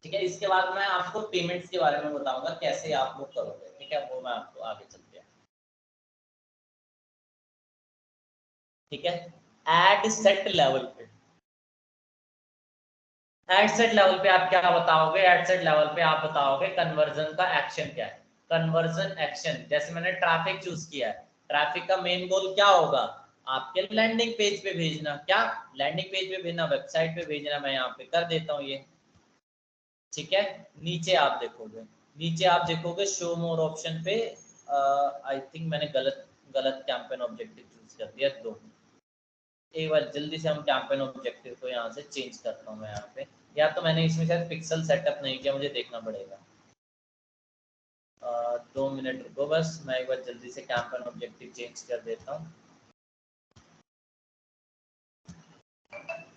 ठीक है। इसके बाद मैं आपको पेमेंट्स के बारे में बताऊंगा कैसे आप लोग करोगे, ठीक है। वो मैं आपको आगे चलते हैं, ठीक है। एड सेट लेवल पे एड सेट लेवल पे आप क्या बताओगे? एड सेट लेवल पे आप बताओगे कन्वर्जन का एक्शन क्या है। कन्वर्जन एक्शन, जैसे मैंने ट्रैफिक चूज किया है, ट्रैफिक का मेन गोल क्या होगा? आपके लैंडिंग पेज पे भेजना। क्या? लैंडिंग पेज पे भेजना, वेबसाइट पे भेजना। मैं यहाँ पे कर देता हूँ ये, ठीक है। नीचे आप देखोगे, नीचे आप देखोगे शो मोर ऑप्शन पे, आई थिंक मैंने गलत गलत कैंपेन ऑब्जेक्टिव चूज कर दिया। दो, एक बार जल्दी से हम कैंपेन ऑब्जेक्टिव को यहाँ से चेंज करता हूँ मैं यहाँ पे, या तो मैंने इसमें शायद पिक्सल सेटअप नहीं किया, मुझे देखना पड़ेगा। 2 मिनट रुको बस, मैं एक बार जल्दी से कैंपेन ऑब्जेक्टिव चेंज कर देता हूँ।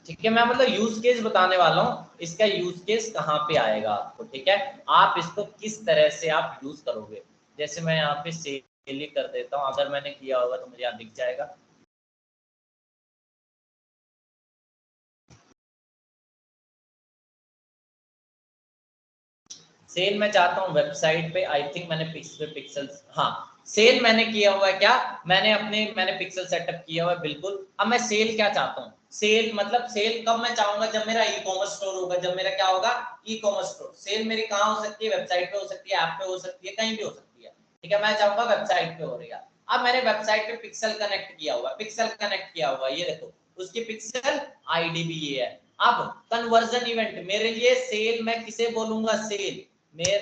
ठीक है, मैं मतलब यूज केस बताने वाला हूँ, इसका यूज केस कहाँ पे आएगा आपको, ठीक है। आप इसको किस तरह से आप यूज करोगे। जैसे मैं यहाँ पे सेल ही कर देता हूँ, अगर मैंने किया होगा तो मुझे यहाँ दिख जाएगा। सेल मैं चाहता हूँ वेबसाइट पे, आई थिंक मैंने पिक्सल्स, हाँ सेल मैंने किया हुआ है। क्या? मैंने पिक्सल सेटअप किया हुआ है, बिल्कुल। अब मैं सेल क्या चाहता हूँ? सेल मतलब सेल कब मैं चाहूंगा? जब मेरा ई कॉमर्स स्टोर होगा, जब मेरा क्या होगा? E commerce store. सेल मेरी कहाँ हो सकती है? वेबसाइट पे हो सकती है, ऐप पे हो सकती है, कहीं भी हो सकती है, ठीक है। मैं चाहूंगा वेबसाइट पे हो रही है। अब मैंने वेबसाइट पे पिक्सल कनेक्ट किया हुआ, पिक्सल कनेक्ट किया हुआ, ये देखो उसकी पिक्सल आईडी भी ये है। अब कन्वर्जन इवेंट मेरे लिए सेल, मैं किसे बोलूंगा? सेल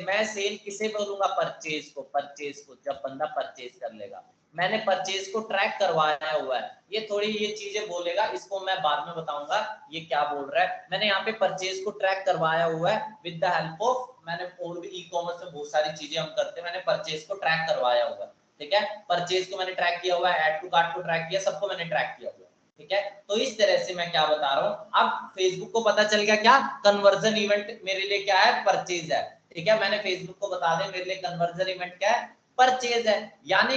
मैं सेल किसे बोलूंगा? परचेज को। परचेज को जब बंदा परचेज कर लेगा, मैंने परचेज को ट्रैक करवाया हुआ है। ये थोड़ी ये चीजें बोलेगा, इसको मैं बाद में बताऊंगा ये क्या बोल रहा है। मैंने यहाँ पे परचेज को ट्रैक करवाया हुआ है विद द हेल्प ऑफ, मैंने और भी ई कॉमर्स में बहुत सारी चीजें हम करते हैं, मैंने परचेज को ट्रैक करवाया हुआ है, ठीक है। परचेज को मैंने ट्रैक किया हुआ है, ऐड टू कार्ट को ट्रैक किया, सबको मैंने ट्रैक किया हुआ है, ठीक है। तो इस तरह से मैं क्या बता रहा हूँ, अब फेसबुक को पता चल गया क्या कन्वर्जन इवेंट मेरे लिए क्या है? परचेज है, ठीक है। मैंने फेसबुक को बता दें मेरे लिए कन्वर्जन इवेंट क्या है? परचेज है। यानी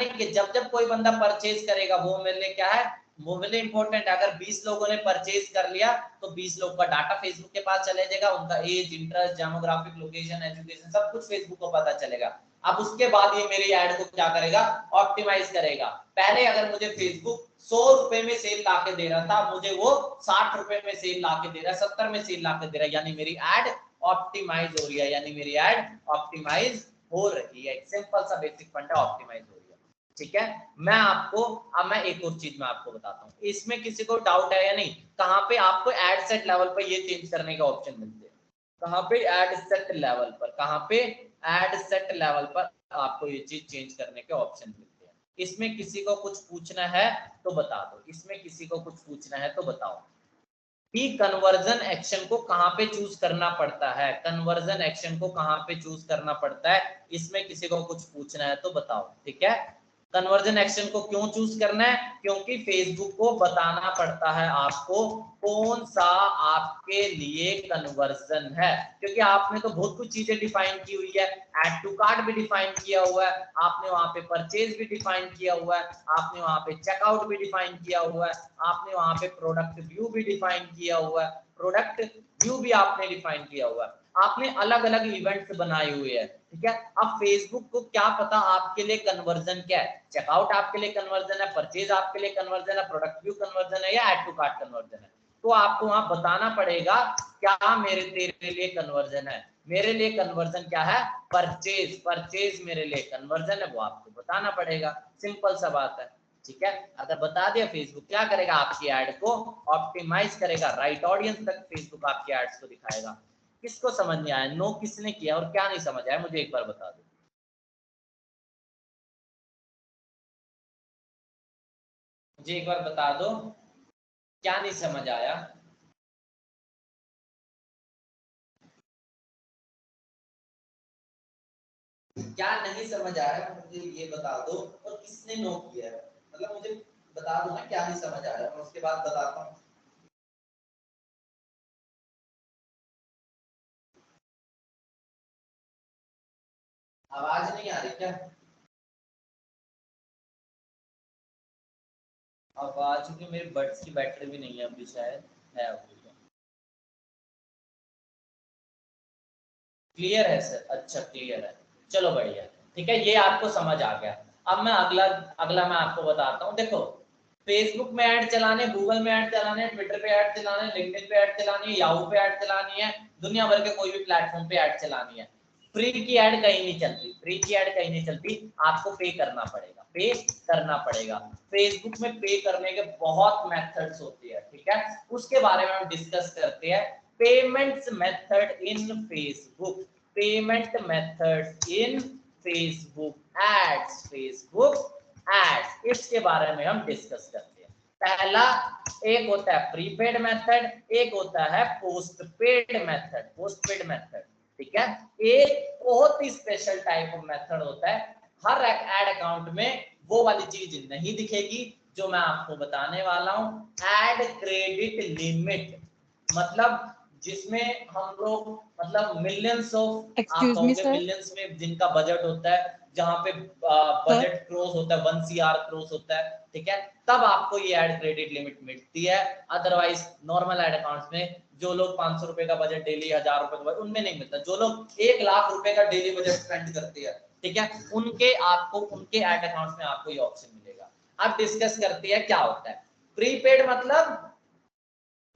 कि जब जब कोई बंदा परचेज करेगा वो मेरे लिए क्या है? वो मेरे लिए इंपॉर्टेंट है। अगर 20 लोगों ने परचेज कर लिया तो 20 लोग का डाटा फेसबुक के पास चले जाएगा, उनका age, interest, demographic, location, education, सब कुछ फेसबुक को पता चलेगा। अब उसके बाद ये मेरी ऐड को क्या करेगा? ऑप्टिमाइज करेगा। पहले अगर मुझे फेसबुक 100 रुपए में सेल ला के दे रहा था, मुझे वो 60 रुपए में सेल ला के दे रहा है, 70 में सेल ला के दे रहा है, यानी मेरी ऐड ऑप्टिमाइज हो रही है, यानी मेरी ऐड ऑप्टिमाइज हो रही है। सिंपल सा बेसिक फंडा, ऑप्टिमाइज हो रही है, ठीक है। मैं आपको, अब मैं एक और चीज मैं आपको बताता हूँ, इसमें किसी को डाउट है या नहीं? कहाँ पे आपको एड सेट लेवल पर ये चेंज करने के ऑप्शन मिलते हैं? कहाँ पे? एड सेट लेवल पर। कहाँ पे? एड सेट लेवल पर आपको ये चीज चेंज करने के ऑप्शन मिलते हैं। इसमें किसी को कुछ पूछना है तो बता दो, इसमें किसी को कुछ पूछना है तो बताओ कि कन्वर्जन एक्शन को कहाँ पे चूज करना पड़ता है। कन्वर्जन एक्शन को कहाँ पे चूज करना पड़ता है, इसमें किसी को कुछ पूछना है तो बताओ, ठीक है। कन्वर्जन एक्शन को क्यों चूज करना है? क्योंकि फेसबुक को बताना पड़ता है आपको कौन सा आपके लिए कन्वर्जन है, क्योंकि आपने तो बहुत कुछ चीजें डिफाइन की हुई है। ऐड टू कार्ट भी डिफाइन किया हुआ है आपने, वहां पे परचेज भी डिफाइन किया हुआ है आपने, वहां पे चेकआउट भी डिफाइन किया हुआ है आपने, वहां पे प्रोडक्ट व्यू भी डिफाइन किया हुआ है, प्रोडक्ट व्यू भी आपने डिफाइन किया हुआ है, आपने अलग अलग इवेंट्स बनाए हुए हैं, ठीक है। अब फेसबुक को क्या पता आपके लिए कन्वर्जन क्या है? चेकआउट आपके लिए कन्वर्जन है, परचेज आपके लिए कन्वर्जन है, प्रोडक्ट व्यू कन्वर्जन है, या ऐड टू कार्ट कन्वर्जन है? तो आपको वहां बताना पड़ेगा क्या मेरे तेरे लिए कन्वर्जन है। मेरे लिए कन्वर्जन क्या है? परचेज। परचेज मेरे लिए कन्वर्जन है, वो आपको बताना पड़ेगा। सिंपल सा बात है, ठीक है। अगर बता दिया, फेसबुक क्या करेगा? आपकी एड को ऑप्टिमाइज करेगा, राइट ऑडियंस तक फेसबुक आपकी एड्स को दिखाएगा। किसको समझ में आया? नो किसने किया और क्या नहीं समझ आया, मुझे एक बार बता दो। मुझे एक बार बता दो क्या नहीं समझ आया। क्या नहीं समझ आया मुझे ये बता दो, और किसने नो किया है, मतलब मुझे बता दो ना क्या नहीं समझ आया, मैं उसके बाद बताता हूँ। आवाज नहीं आ रही क्या? आवाज की मेरे बड्स की बैटरी भी नहीं है अभी, शायद है अभी। क्लियर है सर? अच्छा क्लियर है, चलो बढ़िया, ठीक है, ये आपको समझ आ गया। अब मैं अगला अगला मैं आपको बताता हूँ। देखो फेसबुक में ऐड चलाने, गूगल में ऐड चलाने, ट्विटर पे ऐड चलाने, लिंक्डइन पे ऐड चलानी है, याहू पे ऐड चलानी है, दुनिया भर के कोई भी प्लेटफॉर्म पे ऐड चलानी है। फ्री की ऐड कहीं नहीं चलती, फ्री की ऐड कहीं नहीं चलती, आपको पे करना पड़ेगा, पे करना पड़ेगा। फेसबुक में पे करने के बहुत मेथड्स होते हैं, ठीक है, उसके बारे में हम डिस्कस करते हैं। Payments method in Facebook, payment method in Facebook ads, Facebook ads, इसके बारे में हम डिस्कस करते हैं। पहला एक होता है प्रीपेड मेथड, एक होता है पोस्टपेड मेथड, पोस्टपेड मेथड, ठीक है। एक बहुत ही स्पेशल टाइप ऑफ मेथड होता है, हर एड अकाउंट में वो वाली चीज नहीं दिखेगी जो मैं आपको बताने वाला हूं। एड क्रेडिट लिमिट, मतलब जिसमें हम लोग मतलब मिलियंस ऑफ, आप कहोगे मिलियंस में जिनका बजट होता है, जहां पे बजट क्रॉस होता है, 1 CR क्रॉस होता है, ठीक है, तब आपको ये ऐड क्रेडिट लिमिट मिलती है। अदरवाइज नॉर्मल ऐड अकाउंट्स में जो लोग 500 रुपए का बजट डेली, 1000 रुपए का बजट, उनमें नहीं मिलता। जो लोग 1 लाख रुपए का डेली बजट स्पेंड करते हैं, ठीक है, उनके आपको उनके ऐड अकाउंट्स में आपको ये ऑप्शन मिलेगा। अब डिस्कस करते हैं क्या होता है प्रीपेड मतलब।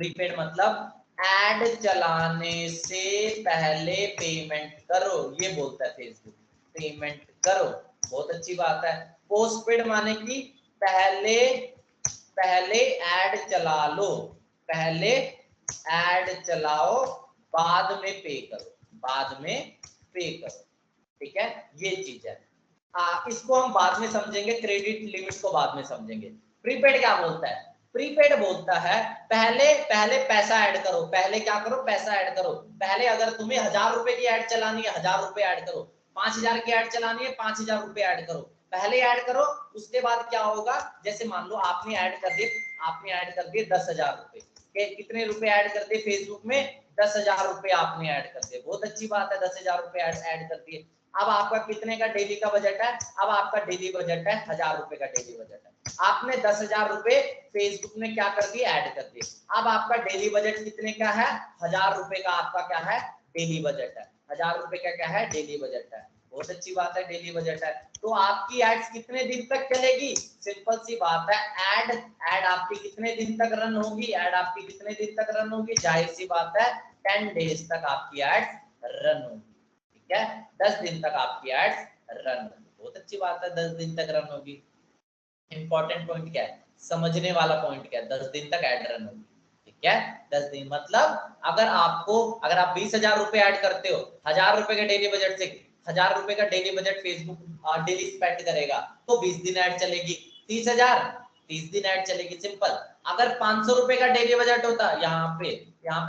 प्रीपेड मतलब ऐड चलाने से पहले पेमेंट करो, ये बोलता है फेसबुक, पेमेंट करो, बहुत अच्छी बात है। पोस्टपेड माने कि पहले पहले ऐड चला लो, पहले ऐड चलाओ, बाद में पे करो, बाद में पे करो, ठीक है, ये चीज है। इसको हम बाद में समझेंगे, क्रेडिट लिमिट को बाद में समझेंगे। प्रीपेड क्या बोलता है, प्रीपेड बोलता है पहले पहले पैसा ऐड करो, पहले क्या करो, पैसा ऐड करो। पहले अगर तुम्हें 1000 रुपए की ऐड चलानी है, 1000 रुपए ऐड करो, 5000 की ऐड चलानी है, 5000 रुपए ऐड करो, पहले ऐड करो। उसके बाद क्या होगा, जैसे मान लो आपने ऐड कर दिए, आपने ऐड कर दिए 10,000 रुपए, कितने रुपए ऐड कर दिए फेसबुक में, 10,000 रुपए आपने ऐड कर दिए, बहुत अच्छी बात है, 10,000 रुपए ऐड कर दिए। अब आपका कितने का डेली का बजट है, अब आपका डेली बजट है 1000 रुपए का डेली बजट है, आपने 10,000 रुपए फेसबुक ने क्या कर दिए, ऐड कर दिए। अब आपका डेली बजट कितने का है, 1000 रुपए का आपका क्या है, डेली बजट है, 1000 रुपए का क्या है, डेली बजट है, बहुत अच्छी बात है, डेली बजट है। तो आपकी एड्स कितने दिन तक चलेगी, सिंपल सी बात है, एड आपकी कितने दिन तक रन होगी, एड आपकी कितने दिन तक रन होगी, जाहिर सी बात है 10 डेज तक आपकी एड्स रन होगी, ठीक है, 10 दिन तक आपकी एड्स रन होगी, बहुत अच्छी बात है, 10 दिन तक रन होगी। इंपॉर्टेंट पॉइंट क्या है, समझने वाला पॉइंट क्या है, 10 दिन तक ऐड रन होगी, ठीक है, 10 दिन मतलब अगर आप 20,000 रुपए ऐड करते हो, 1000 रुपए के डेली बजट से 1000 रुपए का daily budget Facebook daily spend करेगा, तो 20 दिन ऐड चलेगी, 30 दिन ऐड चलेगी, सिंपल। अगर 500 रुपए का डेली बजट होता यहाँ पे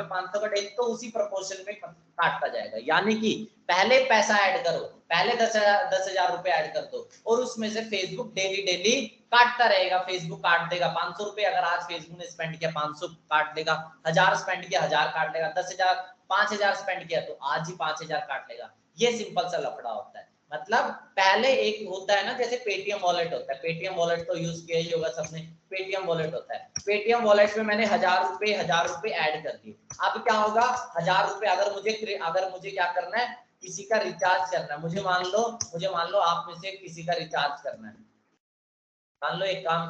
500 का डेली, तो उसी प्रोपोर्शन में काटता जाएगा, यानी कि पहले पैसा ऐड करो, पहले 10,000 रुपए ऐड कर दो, और उसमें से फेसबुक डेली काटता रहेगा, फेसबुक काट देगा 500 रुपए, अगर आज फेसबुक ने स्पेंड किया 500 काट देगा, 1000 स्पेंड किया 1000 काट लेगा, 10,000 5000 स्पेंड किया तो आज ही 5000 काट लेगा। ये सिंपल सा लफड़ा होता है। मतलब पहले एक होता है ना, जैसे पेटीएम वॉलेट होता है, पेटीएम वॉलेट तो यूज किया ही होगा सबने, पेटीएम वॉलेट होता है, पेटीएम वॉलेट में मैंने 1000 रुपए ऐड कर दिए। अब क्या होगा, 1000 रुपए अगर मुझे क्या करना है, किसी का रिचार्ज करना है, मुझे मान लो आप में से किसी का रिचार्ज करना है, मान लो एक काम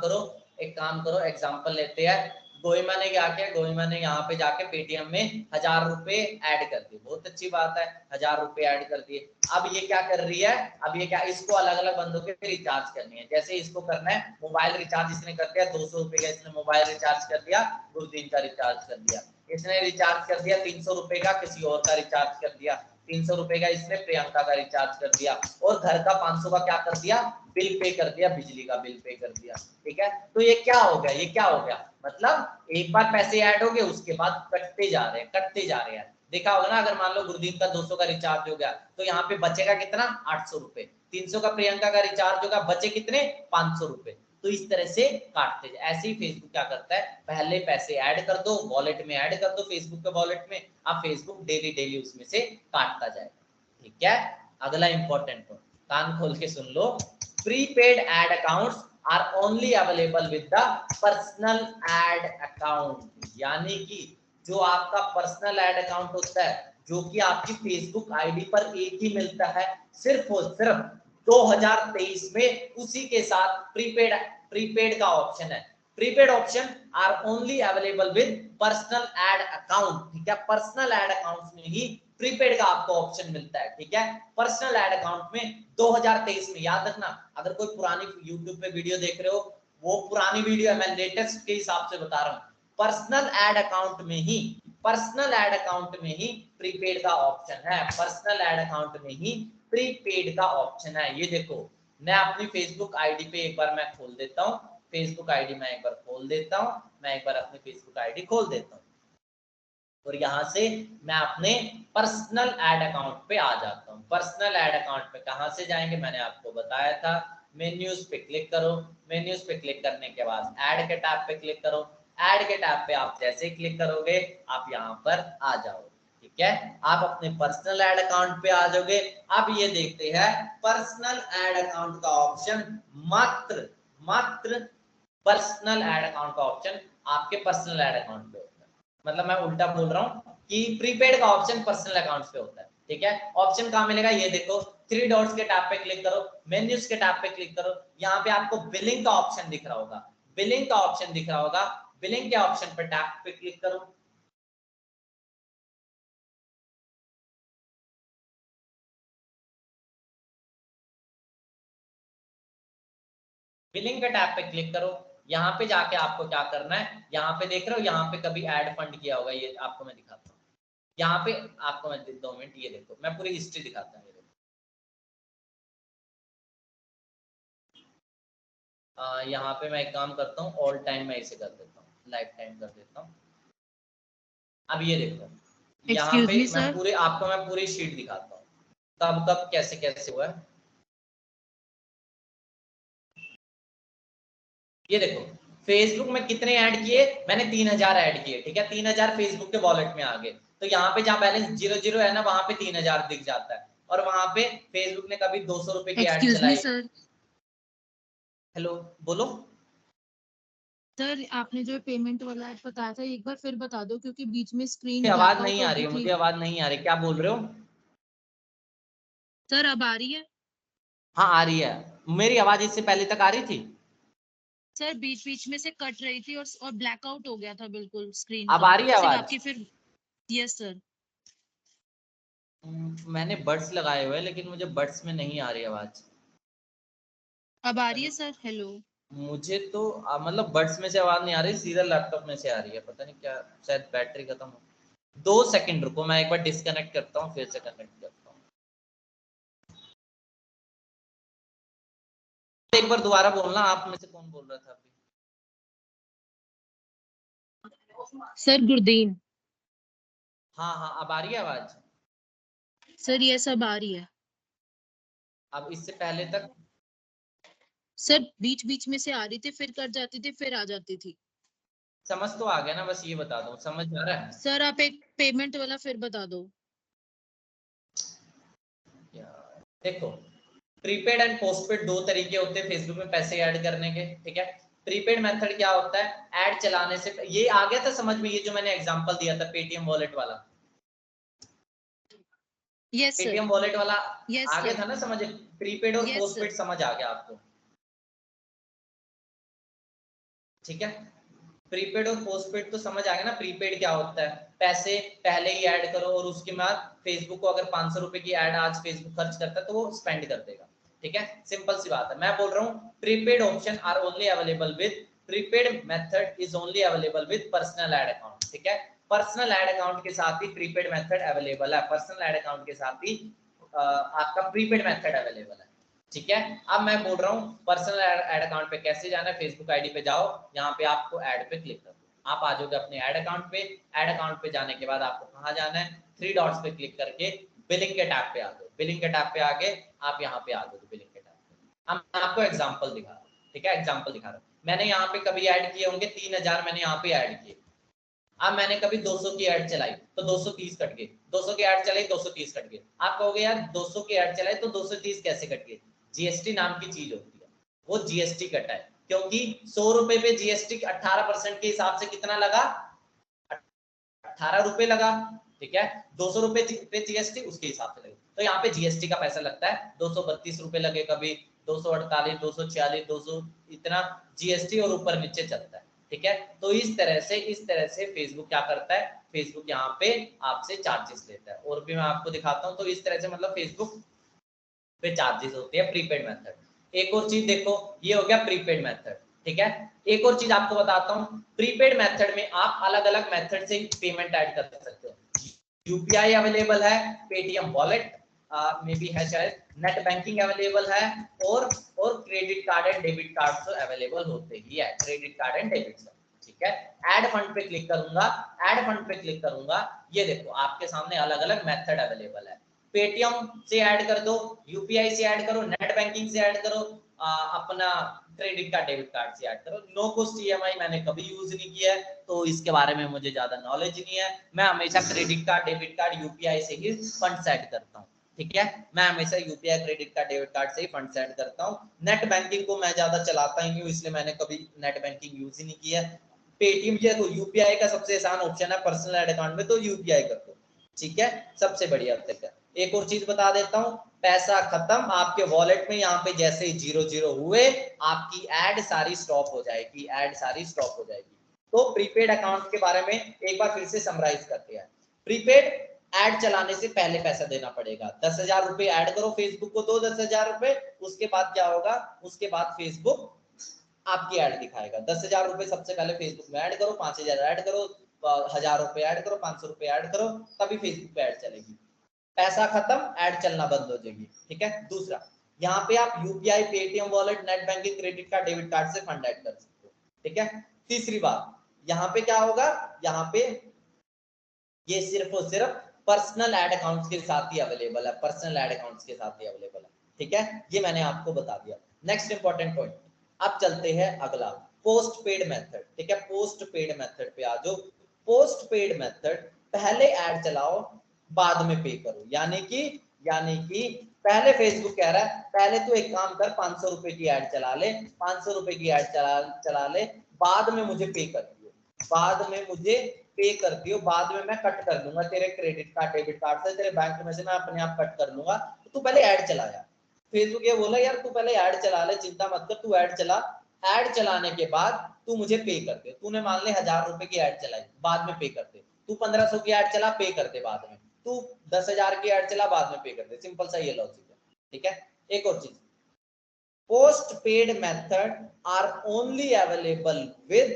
करो एग्जांपल लेते हैं, गोइमा ने क्या किया, गोइमा ने यहाँ पे जाके पेटीएम में 1000 रुपए ऐड कर दिए, बहुत अच्छी बात है, 1000 रुपए ऐड कर दिए। अब ये क्या कर रही है, अब ये क्या, इसको अलग अलग बंदों के रिचार्ज करनी है, जैसे इसको करना है मोबाइल रिचार्ज, इसने कर दिया 200 रुपए का, इसने मोबाइल रिचार्ज कर दिया, गुरदीन का रिचार्ज कर दिया, इसने रिचार्ज कर दिया 300 रुपए का, किसी और का रिचार्ज कर दिया 300 रुपए का, इसने प्रियंका का रिचार्ज कर दिया, और घर का 500 का क्या कर दिया, बिल पे कर दिया, बिजली का बिल पे कर दिया, ठीक है। तो ये क्या हो गया, मतलब एक बार पैसे ऐड हो गए, उसके बाद कटते जा रहे हैं। देखा होगा ना, अगर मान लो गुरदीप का 200 का रिचार्ज हो गया, तो यहाँ पे बचेगा कितना, 800 रुपए, 300 का प्रियंका का रिचार्ज होगा, बचे कितने, 500 रुपए। तो इस तरह से काटते जाए। ऐसे ही फेसबुक क्या करता है, पहले पैसे ऐड कर दो, वॉलेट में ऐड कर दो, फेसबुक के वॉलेट में, अब फेसबुक डेली उसमें से काटता जाएगा, ठीक है। अगला इंपॉर्टेंट पॉइंट, कान खोल के सुन लो, prepaid ad accounts are only available with the personal ad account, यानी कि जो आपका पर्सनल एड अकाउंट होता है, जो कि आपकी फेसबुक आईडी पर एक ही मिलता है, सिर्फ और सिर्फ 2023 में उसी के साथ प्रीपेड का ऑप्शन है। Prepaid option are only available with personal ad account, ठीक है। पर्सनल एड अकाउंट में ही प्रीपेड का आपको ऑप्शन मिलता है, ठीक है। पर्सनल एड अकाउंट में 2023 में, याद रखना, अगर कोई पुरानी यूट्यूब पे वीडियो देख रहे हो, वो पुरानी वीडियो है, मैं लेटेस्ट के हिसाब से बता रहा हूँ। पर्सनल एड अकाउंट में ही, पर्सनल एड अकाउंट में ही प्रीपेड का ऑप्शन है, पर्सनल एड अकाउंट में ही प्रीपेड का ऑप्शन है। ये देखो, मैं अपनी फेसबुक आईडी पे एक बार मैं खोल देता हूँ, फेसबुक आईडी मैं एक बार खोल देता हूँ, मैं एक बार अपनी फेसबुक आईडी खोल देता हूँ और यहाँ से मैं अपने पर्सनल एड अकाउंट पे आ जाता हूँ। पर्सनल एड अकाउंट पे कहाँ से जाएंगे, मैंने आपको बताया था, मेन्यूज पे क्लिक करो, मेन्यूज पे क्लिक करने के बाद ऐड के टैब पे क्लिक करो, ऐड के टैब पे आप जैसे क्लिक करोगे आप यहाँ पर आ जाओगे, ठीक है। आप अपने पर्सनल एड अकाउंट पे आ जाओगे। अब ये देखते हैं पर्सनल एड अकाउंट का ऑप्शन, मात्र पर्सनल एड अकाउंट का ऑप्शन आपके पर्सनल एड अकाउंट पे होता है। मतलब मैं उल्टा बोल रहा हूँ कि प्रीपेड का ऑप्शन पर्सनल अकाउंट पे होता है, ठीक है। ऑप्शन कहाँ मिलेगा, ये देखो, 3 डॉट्स के टैब पे क्लिक करो, मेन्यूज के टैब पे क्लिक करो, यहाँ पे आपको बिलिंग का ऑप्शन दिख रहा होगा, बिलिंग का ऑप्शन दिख रहा होगा, बिलिंग के ऑप्शन पे टैब पे क्लिक करो। बिलिंग के टैब पे क्लिक करो, यहाँ पे जाके आपको क्या करना है, यहाँ पे देख रहे हो, यहाँ पे कभी ऐड फंड किया होगा, ये आपको मैं दिखाता हूँ। यहाँ पे आपको मैं 2 मिनट, ये देखो, मैं पूरी हिस्ट्री दिखाता हूँ। यहाँ पे मैं एक काम करता हूँ, ऑल टाइम मैं इसे कर देता हूँ, लाइफ टाइम कर देता हूँ। अब ये देखो, यहाँ एक्सक्यूज पे मी मैं सर, पूरे आपको मैं पूरी शीट दिखाता हूँ, कब कब कैसे कैसे हुआ है। ये देखो, फेसबुक में कितने ऐड किए, मैंने 3000 ऐड किए, ठीक है। 3000 फेसबुक के वॉलेट में आ गए, तो यहाँ पे जहाँ बैलेंस 00 है ना, वहां पे 3000 दिख जाता है, और वहां पे फेसबुक ने कभी 200 रुपए की ऐड एक्सक्यूज मी चलाई। सर, हेलो, बोलो। सर आपने जो पेमेंट वाला ऐप बताया था एक बार फिर बता दो, क्योंकि बीच में स्क्रीन आवाज ब्लैकआउट नहीं हो आ रही गई है, थी। मुझे आवाज नहीं आ रही, क्या बोल रहे हो। सर अब आ रही है। हाँ आ रही है, मेरी आवाज इससे पहले तक आ रही थी। सर बीच बीच में से कट रही थी और ब्लैकआउट हो गया था बिल्कुल स्क्रीन अब का, आ रही है सिर्फ आवाज। आपकी फिर। Yes sir. मैंने बड्स लगाए हुए हैं, लेकिन मुझे बड्स में नहीं आ रही आवाज। अब आ रही है सर, हेलो। मुझे तो मतलब बड्स में से आवाज नहीं आ रही, सीधा लैपटॉप में से आ रही है, पता नहीं क्या, शायद बैटरी खत्म हो। 2 सेकंड रुको, मैं एक बार डिस्कनेक्ट करता हूँ, फिर से कनेक्ट करता हूँ। एक बार दोबारा बोलना, आप में से कौन बोल रहा था अभी। सर गुरदीन। हाँ हाँ, अब आ रही है आवाज। सर ये सब आ रही है। अब इससे पहले तक सर बीच बीच में से आ रही थी, फिर कट जाती थी, फिर आ जाती थी। समझ तो आ गया ना, बस ये बता दो, समझ आ रहा है। सर आप एक पेमेंट वाला फिर बता दो। देखो, प्रीपेड एंड पोस्टपेड 2 तरीके होते हैं फेसबुक में पैसे ऐड करने के, ठीक है। प्रीपेड मेथड क्या होता है, ऐड चलाने से, ये आ गया था समझ में, ये जो मैंने एग्जांपल दिया था पेटीएम वॉलेट वाला, यस सर। पेटीएम वॉलेट वाला यस आ गया सर। था ना समझ। प्रीपेड और यस पोस्टपेड सर। समझ आ गया आपको, ठीक है। प्रीपेड और पोस्टपेड तो समझ आ गया ना। प्रीपेड क्या होता है, पैसे पहले ही ऐड करो और उसके बाद फेसबुक को अगर 500 रुपए की ऐड आज फेसबुक खर्च करता है तो वो स्पेंड कर देगा, ठीक है। सिंपल सी बात है। मैं बोल रहा हूँ prepaid option are only available with, prepaid method is only available with personal ad account, ठीक है। पर्सनल एड अकाउंट के साथ ही प्रीपेड मेथड अवेलेबल है, पर्सनल एड अकाउंट के साथ ही आपका प्रीपेड मेथड अवेलेबल है, ठीक है। अब मैं बोल रहा हूँ पर्सनल एड अकाउंट पे कैसे जाना है, फेसबुक आईडी पे जाओ, यहाँ पे आपको ऐड पे क्लिक करना, आप आ जाओगे अपने ऐड अकाउंट पे। ऐड अकाउंट पे जाने के बाद आपको कहाँ जाना है, 3 डॉट्स पे क्लिक करके बिलिंग के टैब पे आ जाओ, बिलिंग के टैब पे आके आप यहाँ पे आ जाओगे बिलिंग के टैब पे। अब मैं आपको एग्जाम्पल दिखा रहा हूँ, ठीक है, एग्जाम्पल दिखा रहा हूँ। मैंने यहाँ पे कभी ऐड किए होंगे 3000, मैंने यहाँ पे ऐड किए। अब मैंने कभी 200 की ऐड चलाई तो 230 कट गए, 200 की ऐड चलाई 230 कट गए। आप कहोगे यार 200 की ऐड चलाई तो 230 कैसे कट गए, जीएसटी नाम की चीज होती है, वो जीएसटी कटा है, क्योंकि 100 रुपए पे जीएसटी 18% के हिसाब से कितना लगा, 18 रुपए लगा, ठीक है। 200 रुपए पे जीएसटी उसके हिसाब से लगे, तो यहाँ पे जीएसटी का पैसा लगता है 232 रुपए लगे, कभी 248, 246, 200, इतना जीएसटी और ऊपर नीचे चलता है, ठीक है। तो इस तरह से फेसबुक क्या करता है, फेसबुक यहाँ पे आपसे चार्जेस लेता है। और भी मैं आपको दिखाता हूँ। तो इस तरह से मतलब फेसबुक पे चार्जेस होते हैं प्रीपेड मेथड। एक और चीज देखो, ये हो गया प्रीपेड मेथड, ठीक है। एक और चीज आपको बताता हूँ, प्रीपेड मेथड में आप अलग अलग मेथड से पेमेंट ऐड कर सकते हो। यूपीआई अवेलेबल है, पेटीएम वॉलेट में भी है, शायद नेट बैंकिंग अवेलेबल है, और credit card and debit card तो अवेलेबल होते ही है, credit card and debit card, ठीक है। ऐड फंड पे क्लिक करूंगा, ऐड फंड पे क्लिक करूंगा, ये देखो आपके सामने अलग अलग मेथड अवेलेबल है। पेटीएम से ऐड कर दो, यूपीआई से ऐड करो, नेट बैंकिंग से ऐड करो, अपना क्रेडिट कार्ड डेबिट कार्ड से ऐड करो। नो कॉस्ट ईएमआई मैंने कभी यूज नहीं किया है, तो इसके बारे में मुझे ज्यादा नॉलेज नहीं है। मैं हमेशा credit card debit card UPI से ही फंड सेट करता हूँ, ठीक है। मैं हमेशा UPI credit card debit card से ही फंड सेट करता हूँ। नेट बैंकिंग को मैं ज्यादा चलाता ही नहीं हूँ, इसलिए मैंने कभी नेट बैंकिंग यूज ही नहीं किया। पेटीएम जो है यूपीआई का सबसे आसान ऑप्शन है पर्सनल एड अकाउंट में, तो यूपीआई कर दो, ठीक है, सबसे बढ़िया अब तक है। एक और चीज बता देता हूँ, पैसा खत्म आपके वॉलेट में, यहाँ पे जैसे ही 0 हुए आपकी ऐड सारी स्टॉप हो जाएगी, ऐड सारी स्टॉप हो जाएगी। तो प्रीपेड अकाउंट के बारे में एक बार फिर से समराइज करते हैं। प्रीपेड ऐड चलाने से पहले पैसा देना पड़ेगा, 10,000 रुपए ऐड करो, फेसबुक को दो 10,000 रुपए, उसके बाद क्या होगा, उसके बाद फेसबुक आपकी ऐड दिखाएगा। 10,000 रुपए सबसे पहले फेसबुक में ऐड करो, 5,000 ऐड करो, 1,000 रुपए ऐड करो, 500 रुपए ऐड करो, तभी फेसबुक पे ऐड चलेगी। पैसा खत्म, ऐड चलना बंद हो जाएगी, ठीक है। दूसरा, यहाँ पे आप UPI, Paytm wallet, net banking, credit card, debit card से फंड ऐड कर सकते हो, ठीक है। तीसरी बात, यहाँ पे क्या होगा, यहाँ पे ये सिर्फ और सिर्फ पर्सनल ऐड अकाउंट्स के साथ ही अवेलेबल है, पर्सनल ऐड अकाउंट्स के साथ ही अवेलेबल है, ठीक है। ये मैंने आपको बता दिया। नेक्स्ट इंपॉर्टेंट पॉइंट, अब चलते हैं अगला, पोस्ट पेड मेथड, ठीक है। पोस्ट पेड मेथड पे आ जाओ। पोस्ट पेड मेथड, पहले ऐड चलाओ, बाद में पे करो, यानी कि पहले फेसबुक कह रहा है पहले तू एक काम कर, 500 रुपए की ऐड चला ले, 500 रुपए की ऐड चला ले, बाद में मुझे पे कर दियो, बाद में मुझे पे कर दियो, बाद में मैं कट कर दूंगा तेरे क्रेडिट कार्ड डेबिट कार्ड से, तेरे बैंक में से मैं अपने आप कट कर लूंगा, तो तू पहले ऐड चला यार। फेसबुक ये बोला यार तू पहले ऐड चला ले, चिंता मत कर, तू ऐड चला, ऐड चलाने के बाद तू मुझे पे कर दे। तूने मान ले 1,000 रुपए की ऐड चलाई, बाद में पे कर दे। तू 1,500 की ऐड चला, पे कर दे बाद में। तू 10,000 की ऐड चला, बाद में पे कर दे। सिंपल सा ये लॉजिक है, ठीक है। एक और चीज, post paid method are only available with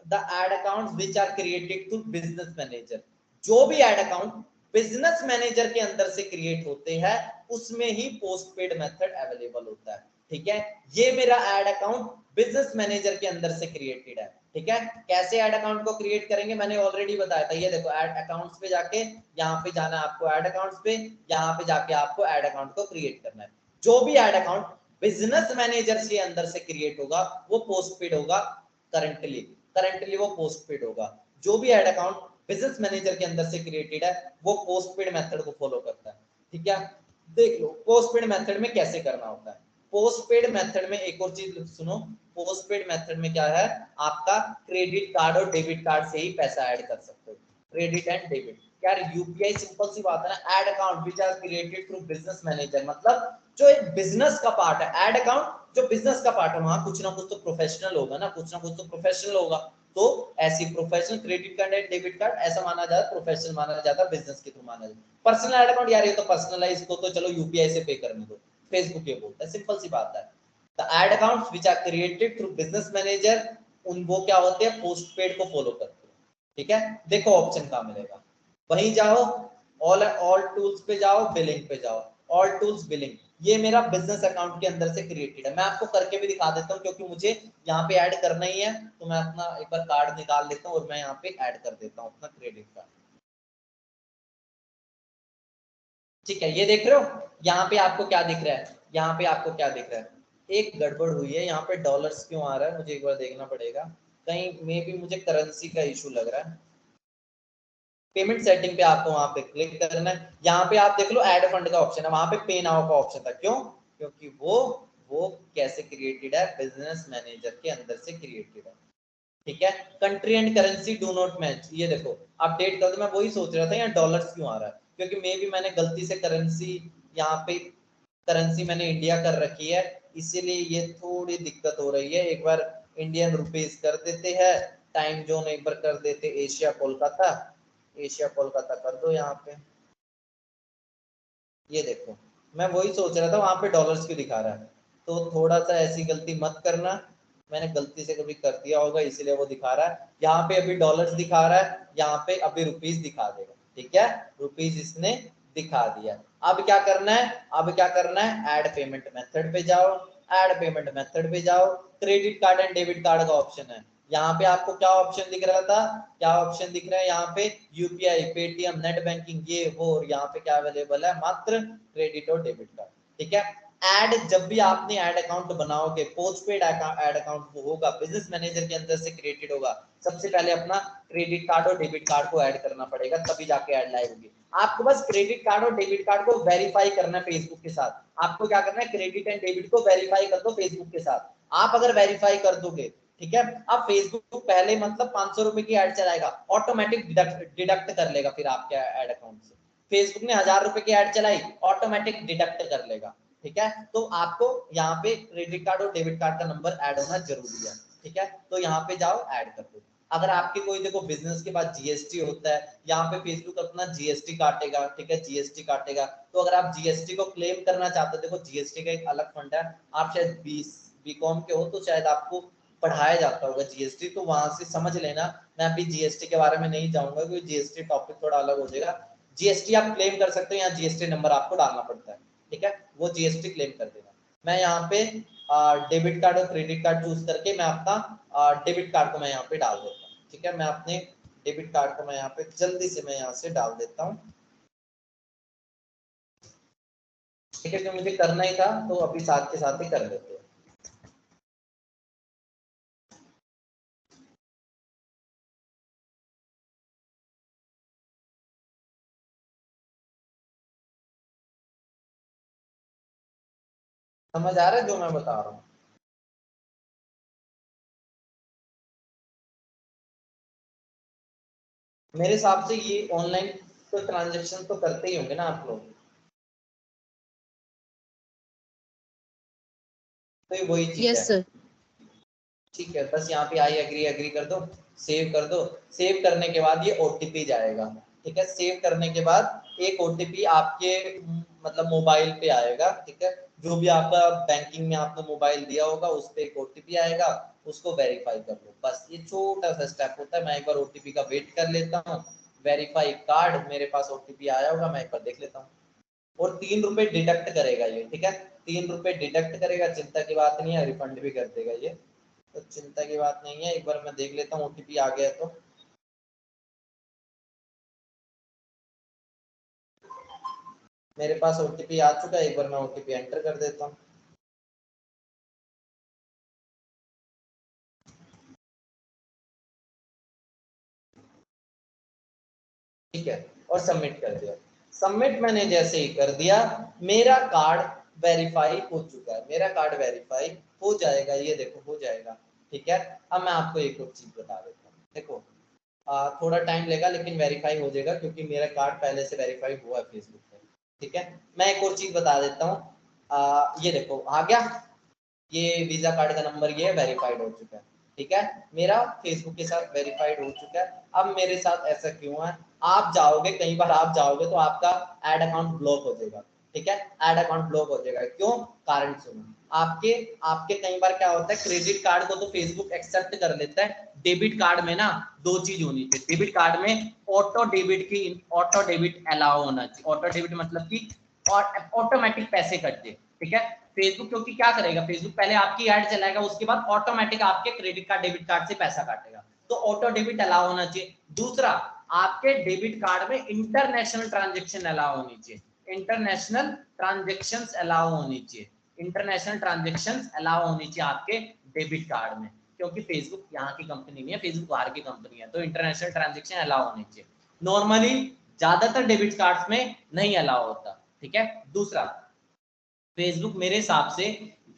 the ad accounts which are created to business manager. जो भी एड अकाउंट बिजनेस मैनेजर के अंदर से क्रिएट होते हैं उसमें ही पोस्ट पेड मेथड अवेलेबल होता है, ठीक है। ये मेरा एड अकाउंट बिजनेस मैनेजर के अंदर से क्रिएटेड है, ठीक है। कैसे एड अकाउंट को क्रिएट करेंगे मैंने ऑलरेडी बताया था। ये देखो एड अकाउंट्स पे जाके, यहाँ पे जाना है आपको ऐड अकाउंट्स पे, यहाँ पे जाके आपको ऐड अकाउंट को क्रिएट करना है। जो भी ऐड अकाउंट बिजनेस मैनेजर के अंदर से क्रिएट होगा वो पोस्ट पेड होगा, करंटली वो पोस्ट पेड होगा। जो भी एड अकाउंट बिजनेस मैनेजर के अंदर से क्रिएटेड है वो पोस्ट पेड मेथड को फॉलो करता है, ठीक है। देख लो पोस्ट पेड मेथड में कैसे करना होता है। पोस्ट पेड मेथड में एक और चीज सुनो, पोस्ट पेड मेथड में क्या है, आपका क्रेडिट कार्ड और डेबिट कार्ड से ही पैसा ऐड कर सकते हो, क्रेडिट एंड डेबिट। यार यूपीआई सिंपल सी बात है ना, add account which are created through business manager, मतलब जो एक बिजनेस का पार्ट है, ऐड अकाउंट जो बिजनेस का पार्ट है, वहां कुछ ना कुछ तो प्रोफेशनल होगा ना, कुछ ना कुछ तो प्रोफेशनल होगा। तो ऐसी professional credit card and debit card ऐसा माना जाता है, प्रोफेशनल माना जाता है, बिजनेस के थ्रू माना जाता है। पर्सनल ऐड अकाउंट यार ये तो पर्सनल है, इसको तो चलो यूपीआई से पे करने दो, फेसबुक ये बोलता है, सिंपल सी बात है। The ad accounts which are created through business manager, उन वो क्या होते हैं, पोस्ट पेड को फॉलो करते हैं, ठीक है। देखो ऑप्शन कहां मिलेगा, वहीं जाओ, ऑल टूल्स पे जाओ, बिलिंग पे जाओ, ऑल टूल्स बिलिंग, ये मेरा बिजनेस अकाउंट के अंदर से क्रिएटेड है। मैं आपको करके भी दिखा देता हूँ क्योंकि मुझे यहाँ पे ऐड करना ही है, तो मैं अपना एक बार कार्ड निकाल लेता हूँ और मैं यहाँ पे ऐड कर देता हूँ अपना क्रेडिट कार्ड, ठीक है। ये देख रहे हो यहाँ पे आपको क्या दिख रहा है, यहाँ पे आपको क्या दिख रहा है, एक गड़बड़ हुई है यहाँ पे, डॉलर्स क्यों आ रहा है मुझे एक बार देखना पड़ेगा, कहीं मे भी मुझे करेंसी का इशू लग रहा है। पेमेंट सेटिंग पे आपको वहां पे क्लिक करना है, यहाँ पे आप देख लो ऐड फंड का ऑप्शन है, वहां पे पे नाउ का ऑप्शन था, क्यों, क्योंकि वो कैसे क्रिएटेड है, बिजनेस मैनेजर के अंदर से क्रिएटेड है, ठीक है। Country and currency do not match, ये देखो अपडेट कर दो। मैं वही सोच रहा था यहाँ डॉलर्स क्यों आ रहा है, क्योंकि मे भी मैंने गलती से करेंसी, यहाँ पे करेंसी मैंने इंडिया कर रखी है, इसीलिए ये थोड़ी दिक्कत हो रही है। एक बार इंडियन रुपीस कर देते हैं, टाइम जोन एक बार कर देते एशिया कोलकाता, एशिया कोलकाता कर दो यहाँ पे। ये देखो मैं वही सोच रहा था वहां पे डॉलर्स क्यों दिखा रहा है, तो थोड़ा सा ऐसी गलती मत करना, मैंने गलती से कभी कर दिया होगा इसीलिए वो दिखा रहा है। यहाँ पे अभी डॉलर्स दिखा रहा है, यहाँ पे अभी रुपीस दिखा देगा, ठीक है, रुपीस इसने दिखा दिया। अब क्या करना है, अब क्या करना है, ऐड पेमेंट मेथड पे जाओ, ऐड पेमेंट मेथड पे जाओ, credit card and debit card का ऑप्शन है। यहाँ पे आपको क्या ऑप्शन दिख रहा था, क्या ऑप्शन दिख रहा है यहाँ पे, यूपीआई, पेटीएम, नेट बैंकिंग, ये वो, और यहाँ पे क्या अवेलेबल है, मात्र क्रेडिट और डेबिट कार्ड, ठीक है। ऐड जब भी आपने ऐड अकाउंट बनाओगे, पोस्टपेड ऐड अकाउंट वो होगा, बिजनेस मैनेजर के अंदर से क्रिएटेड होगा, सबसे पहले अपना क्रेडिट कार्ड और डेबिट कार्ड को ऐड करना पड़ेगा, तभी जाके ऐड लाइव होगी। आपको बस क्रेडिट कार्ड और डेबिट कार्ड को वेरीफाई करना है फेसबुक के साथ। आपको क्या करना है, क्रेडिट एंड डेबिट को वेरीफाई कर दो फेसबुक के साथ। आप अगर वेरीफाई कर दोगे, ठीक है, अब फेसबुक पहले मतलब 500 रुपए की ऐड चलाएगा, ऑटोमेटिक डिडक्ट कर लेगा फिर आपके ऐड अकाउंट से। फेसबुक ने 1000 रुपए की ऐड चलाई, ऑटोमेटिक डिडक्ट कर लेगा, ठीक है। तो आपको यहाँ पे क्रेडिट कार्ड और डेबिट कार्ड का नंबर ऐड होना जरूरी है, ठीक है। तो यहाँ पे जाओ ऐड कर दो। अगर आपके कोई देखो बिजनेस के बाद जीएसटी होता है, यहाँ पे फेसबुक अपना जीएसटी काटेगा, ठीक है, जीएसटी काटेगा। तो अगर आप जीएसटी को क्लेम करना चाहते हो, देखो जीएसटी का एक अलग फंड है, आप शायद बीकॉम के हो तो शायद आपको पढ़ाया जाता होगा जीएसटी, तो वहां से समझ लेना। मैं अभी जीएसटी के बारे में नहीं जाऊंगा क्योंकि जीएसटी टॉपिक थोड़ा अलग हो जाएगा। जीएसटी आप क्लेम कर सकते हो, यहाँ जीएसटी नंबर आपको डालना पड़ता है, ठीक है, वो जीएसटी क्लेम कर देना। मैं यहाँ पे डेबिट कार्ड और क्रेडिट कार्ड चूज करके मैं अपना डेबिट कार्ड को मैं यहाँ पे डाल देता हूँ, ठीक है। मैं अपने डेबिट कार्ड को मैं यहाँ पे जल्दी से मैं यहाँ से डाल देता हूँ, ठीक है, जो मुझे करना ही था तो अभी साथ के साथ ही कर लेते हैं। समझ आ रहा है जो मैं बता रहा हूँ? मेरे हिसाब से ये ऑनलाइन तो ट्रांजेक्शन तो करते ही होंगे ना आप लोग, तो ये वही चीज यस है, सर। ठीक है। बस यहाँ पे आई एग्री एग्री कर दो, सेव कर दो। सेव करने के बाद ये ओटीपी जाएगा, ठीक है। सेव करने के बाद एक ओटीपी आपके मतलब मोबाइल पे आएगा, ठीक है। जो भी आपका बैंकिंग में आपने मोबाइल दिया होगा उस पे एक ओटीपी आएगा, उसको वेरीफाई कर लो। बस ये छोटा सा स्टेप होता है। मैं एक बार ओटीपी का वेट कर लेता हूँ। वेरीफाई कार्ड, मेरे पास ओटीपी आया होगा, मैं एक बार देख लेता हूँ। और 3 रुपए डिडक्ट करेगा ये, ठीक है, 3 रुपए डिडक्ट करेगा, चिंता की बात नहीं है, रिफंड भी कर देगा ये, तो चिंता की बात नहीं है। एक बार मैं देख लेता हूँ ओटीपी आ गया तो। मेरे पास ओटीपी आ चुका है, एक बार मैं ओटीपी एंटर कर देता हूँ, ठीक है, और सबमिट कर दिया। सबमिट मैंने जैसे ही कर दिया, मेरा कार्ड वेरीफाई हो चुका है, मेरा कार्ड वेरीफाई हो जाएगा, ये देखो हो जाएगा, ठीक है। अब मैं आपको एक और चीज बता देता हूँ, देखो थोड़ा टाइम लेगा लेकिन वेरीफाई हो जाएगा क्योंकि मेरा कार्ड पहले से वेरीफाई हुआ है फेसबुक पे, ठीक है। मैं एक और चीज बता देता हूँ, ये देखो आ गया, ये वीजा कार्ड का नंबर ये वेरीफाइड हो चुका है, ठीक है, मेरा फेसबुक के साथ वेरीफाइड हो चुका है। अब मेरे साथ ऐसा क्यों है, आप जाओगे कई बार, आप जाओगे तो आपका एड अकाउंट ब्लॉक हो जाएगा, ठीक है, एड अकाउंट ब्लॉक हो जाएगा, क्यों, कारण सुनो। आपके आपके कई बार क्या होता है, क्रेडिट कार्ड को तो फेसबुक एक्सेप्ट कर लेता है, डेबिट कार्ड में ना दो चीज होनी चाहिए, डेबिट कार्ड में ऑटो डेबिट अलाउ होना चाहिए। ऑटो डेबिट मतलब कि और ऑटोमेटिक पैसे कटते, ठीक है। फेसबुक क्योंकि क्या करेगा, फेसबुक पहले आपकी ऐड चलाएगा, उसके बाद ऑटोमेटिक आपके क्रेडिट कार्ड डेबिट कार्ड से पैसा काटेगा, तो ऑटो डेबिट अलाउ होना चाहिए। दूसरा, आपके डेबिट कार्ड में इंटरनेशनल ट्रांजेक्शन अलाउ होनी चाहिए, इंटरनेशनल ट्रांजेक्शंस अलाउ होनी चाहिए, इंटरनेशनल ट्रांजेक्शंस अलाउ होनी चाहिए आपके डेबिट कार्ड में, क्योंकि फेसबुक यहाँ की कंपनी नहीं है, फेसबुक बाहर की कंपनी है, तो इंटरनेशनल ट्रांजेक्शन अलाउ होनी चाहिए। नॉर्मली ज्यादातर डेबिट कार्ड्स में नहीं अलाउ होता, ठीक है। दूसरा, फेसबुक मेरे हिसाब से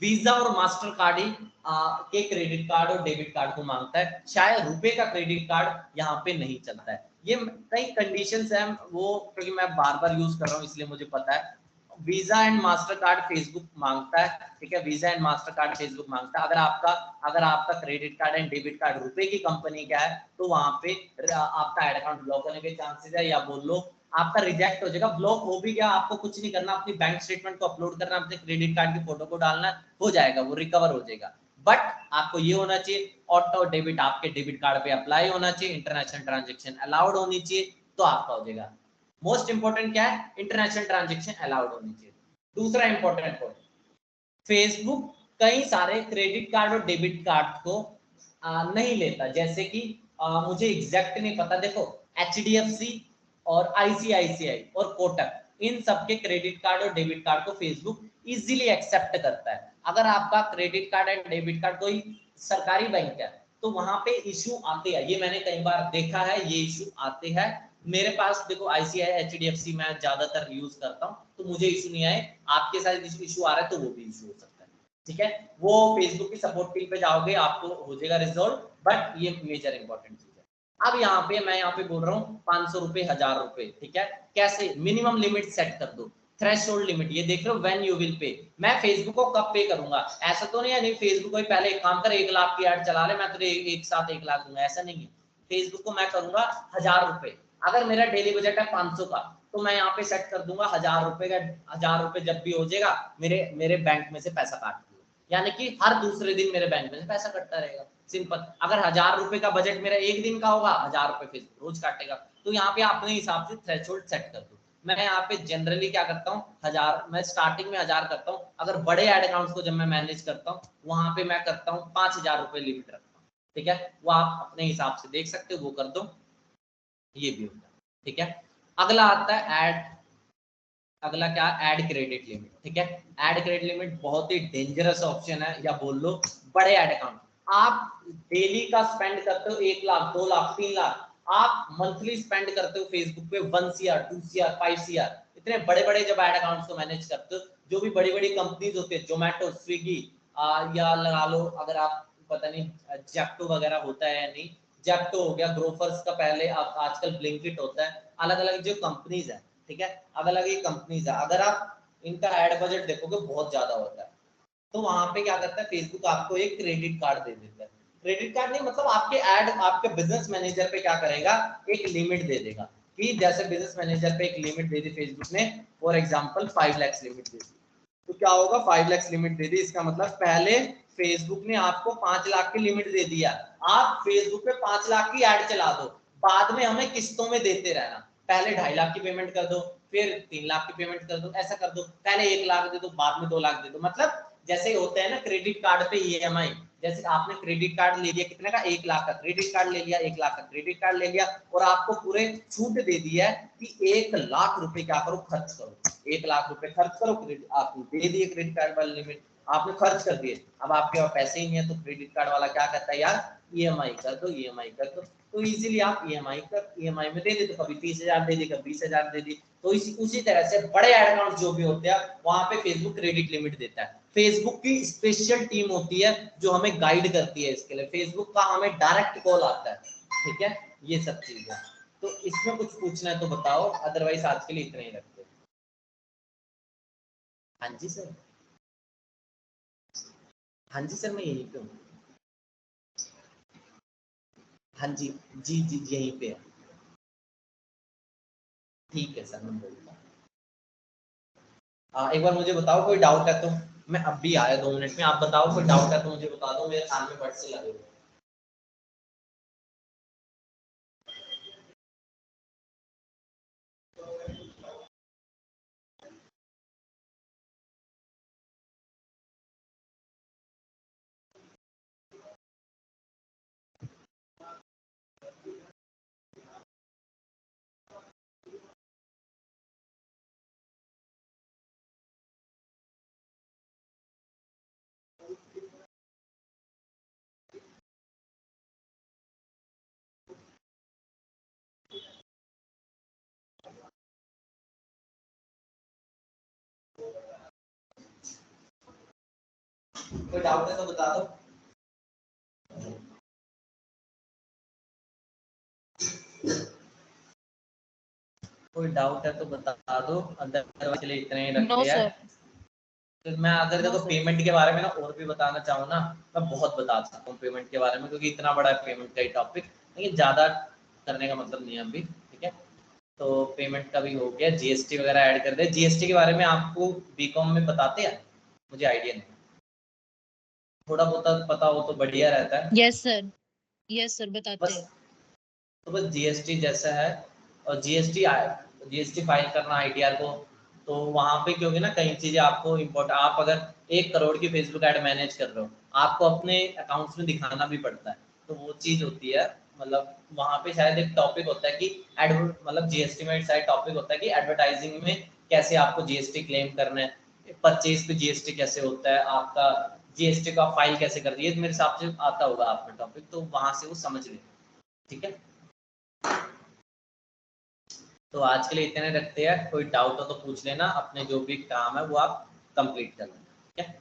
वीजा और मास्टर कार्ड ही के क्रेडिट कार्ड और डेबिट कार्ड को मांगता है, शायद रुपए का क्रेडिट कार्ड यहाँ पे नहीं चलता है। ये कई कंडीशंस हैं वो, क्योंकि मैं बार बार यूज कर रहा हूँ इसलिए मुझे पता है, visa and master card Facebook मांगता है, ठीक है, visa and master card Facebook मांगता है। अगर आपका credit card and debit card रुपए की कंपनी का है तो वहां पे आपका एड अकाउंट ब्लॉक होने के चांसेस है, या बोल लो आपका रिजेक्ट हो जाएगा। ब्लॉक हो भी गया, आपको कुछ नहीं करना, अपनी बैंक स्टेटमेंट को अपलोड करना, अपने क्रेडिट कार्ड की फोटो को डालना, हो जाएगा, वो रिकवर हो जाएगा। बट आपको ये होना चाहिए ऑटो डेबिट आपके डेबिट कार्ड पे अप्लाई होना चाहिए, इंटरनेशनल ट्रांजेक्शन अलाउड होनी चाहिए, तो आपका हो जाएगा। मोस्ट इंपोर्टेंट क्या है, इंटरनेशनल ट्रांजेक्शन अलाउड होनी चाहिए। दूसरा इंपॉर्टेंट पॉइंट, फेसबुक कई सारे क्रेडिट कार्ड और डेबिट कार्ड को नहीं लेता, जैसे कि मुझे एग्जैक्ट नहीं पता, देखो HDFC और ICICI और कोटक, इन सबके क्रेडिट कार्ड और डेबिट कार्ड को फेसबुक इजीली एक्सेप्ट करता है। अगर आपका credit card and debit card कोई सरकारी बैंक है तो वहां पे इशू आते हैं, ये मैंने कई बार देखा है, ये इशू आते हैं। मेरे पास देखो ICICI HDFC मैं ज्यादातर यूज करता हूँ, तो मुझे इशू नहीं आए। आपके साथ इशू आ रहा है तो वो भी इशू हो सकता है, ठीक है। वो फेसबुक की सपोर्ट टीम पे जाओगे आपको हो जाएगा रिजॉल्व, बट ये मेजर इंपॉर्टेंट चीज है। अब यहाँ पे मैं यहाँ पे बोल रहा हूँ 500 रुपए, 1000 रुपए, ठीक है। कैसे मिनिमम लिमिट सेट कर दो, थ्रेशोल्ड लिमिट, ये देख लो व्हेन यू विल पे, मैं फेसबुक को कब पे करूंगा, ऐसा तो नहीं है नहीं फेसबुक को पहले एक काम कर 1 लाख की ऐड चला ले, मैं तुझे एक साथ 1 लाख दूंगा, ऐसा नहीं है। फेसबुक को मैं करूंगा 1000 रुपए, अगर मेरा डेली बजट है 500 का तो मैं यहाँ पे सेट कर दूंगा 1000 रुपए का, 1000 रुपए जब भी हो जाएगा मेरे मेरे बैंक में से पैसा काट दिया, यानी कि हर दूसरे दिन मेरे बैंक में से पैसा कटता रहेगा, सिंपल। अगर 1000 रुपए का बजट मेरा एक दिन का होगा, 1000 रुपए फेसबुक रोज काटेगा। तो यहाँ पे अपने हिसाब से थ्रेशोल्ड सेट कर दो। मैं यहाँ पे जनरली क्या करता हूँ, 1000, मैं स्टार्टिंग में 1000 करता हूँ। अगर बड़े एड अकाउंट्स को जब मैं मैनेज करता हूँ वहां पे मैं करता हूँ 5000 रुपए लिमिट रखता हूँ, ठीक है। वो आप अपने हिसाब से देख सकते हो, वो कर दो, ये भी होता है, ठीक है। अगला आता है ऐड, अगला क्या, ऐड क्रेडिट लिमिट, ठीक है। ऐड क्रेडिट लिमिट बहुत ही डेंजरस ऑप्शन है, या बोल लो बड़े ऐड अकाउंट, आप डेली का स्पेंड करते हो 1 लाख, 2 लाख, 3 लाख, आप मंथली स्पेंड करते हो फेसबुक पे 1 CR, 2 CR, 5 CR, इतने बड़े बड़े जब ऐड अकाउंट्स को मैनेज करते हो, जो भी बड़ी बड़ी कंपनीज होती है, जोमेटो, स्विगी, या लगा लो, अगर आप पता नहीं जेप्टो वगैरह होता है या नहीं, जेप्टो हो गया, ग्रोफर्स का पहले, अब आजकल ब्लिंकिट होता है, अलग अलग जो कंपनीज है, ठीक है, अलग अलग कंपनीज है, अगर आप इनका एड बजट देखोगे बहुत ज्यादा होता है। तो वहां पे क्या करता है फेसबुक, आपको एक क्रेडिट कार्ड दे देता है, क्रेडिट कार्ड नहीं मतलब आपके ऐड, आपके बिजनेस मैनेजर पे क्या करेगा, एक लिमिट दे देगा, कि जैसे बिजनेस मैनेजर पे एक लिमिट दे दी फेसबुक ने, फॉर एग्जांपल 5 लाख लिमिट दे दी, तो क्या होगा, 5 लाख लिमिट दे दी, इसका मतलब पहले फेसबुक ने आपको 5 लाख की लिमिट दे दिया, आप फेसबुक पे 5 लाख की ऐड चला दो, बाद में हमें किस्तों में देते रहना, पहले 2.5 लाख की पेमेंट कर दो, फिर 3 लाख की पेमेंट कर दो, ऐसा कर दो, पहले 1 लाख दे दो, बाद में 2 लाख दे दो, मतलब जैसे होता है ना क्रेडिट कार्ड पे EMI, जैसे आपने क्रेडिट कार्ड ले लिया कितने का, 1 लाख का क्रेडिट कार्ड ले लिया, 1 लाख का क्रेडिट कार्ड ले लिया, और आपको पूरे छूट दे दी है कि 1 लाख रुपए क्या करो, खर्च करो, 1 लाख रुपए खर्च करो, क्रेडिट आपने दे दिए, क्रेडिट कार्ड वाली लिमिट आपने खर्च कर दिए, अब आपके पास पैसे ही नहीं है, तो क्रेडिट कार्ड वाला क्या कहता है, यार EMI कर दो, EMI कर दो, तो इजीली आप EMI में दे दे, तो कभी 30,000 दे दी, कभी 20,000 दे दी, तो उसी तरह से बड़े एड अकाउंट जो भी होते हैं वहां पे फेसबुक क्रेडिट लिमिट देता है। फेसबुक की स्पेशल टीम होती है जो हमें गाइड करती है इसके लिए, फेसबुक का हमें डायरेक्ट कॉल आता है, ठीक है, ये सब चीजें। तो इसमें कुछ पूछना है तो बताओ, अदरवाइज आज के लिए इतना ही रखते हैं। हाँ जी सर, हाँ जी सर, मैं यहीं पे हूँ। हाँ जी, जी जी यहीं पे है। ठीक है सर, मैं बोलता हूँ। एक बार मुझे बताओ कोई डाउट है तो, मैं अब भी आया 2 मिनट में, आप बताओ कोई डाउट है तो मुझे बता दो, मेरे कान में बड से लगे हुए। कोई डाउट है तो बता दो। कोई डाउट है तो बता दो, अदरवाइज चलिए इतने ही नो रखते हैं। सर। तो मैं अगर नो देखो सर। पेमेंट के बारे में ना और भी बताना चाहूँ ना, मैं बहुत बता सकता हूँ पेमेंट के बारे में, क्योंकि इतना बड़ा है पेमेंट का ही टॉपिक, लेकिन ज़्यादा करने का मतलब नहीं है अभी, ठीक है। तो पेमेंट का भी हो गया, जीएसटी वगैरह ऐड कर दे। जीएसटी के बारे में आपको बीकॉम में बताते हैं? मुझे आइडिया नहीं, थोड़ा बहुत पता हो तो बढ़िया रहता है। यस सर, यस सर बताते बस, हैं। तो बस जीएसटी जैसा है, और जीएसटी फाइल करना आईटीआर को, तो वहाँ पे क्योंकि ना कई चीज़ें आपको इम्पोर्टेंट, आप अगर 1 करोड़ की फेसबुक ऐड मैनेज कर रहे हो, आपको अपने अकाउंट्स में दिखाना भी पड़ता है, तो वो चीज़ होती है। मतलब वहाँ पे शायद एक टॉपिक होता है कि मतलब जीएसटी में शायद टॉपिक होता है कि एडवर्टाइजिंग में कैसे आपको जीएसटी क्लेम करना है, परचेज पे जीएसटी कैसे होता है, आपका जीएसटी का फाइल कैसे कर दिए, मेरे हिसाब से आता होगा आपका टॉपिक, तो वहाँ से वो समझ लें, ठीक है। तो आज के लिए इतने रखते हैं, कोई डाउट हो तो पूछ लेना, अपने जो भी काम है वो आप कंप्लीट कर लेना, ठीक है।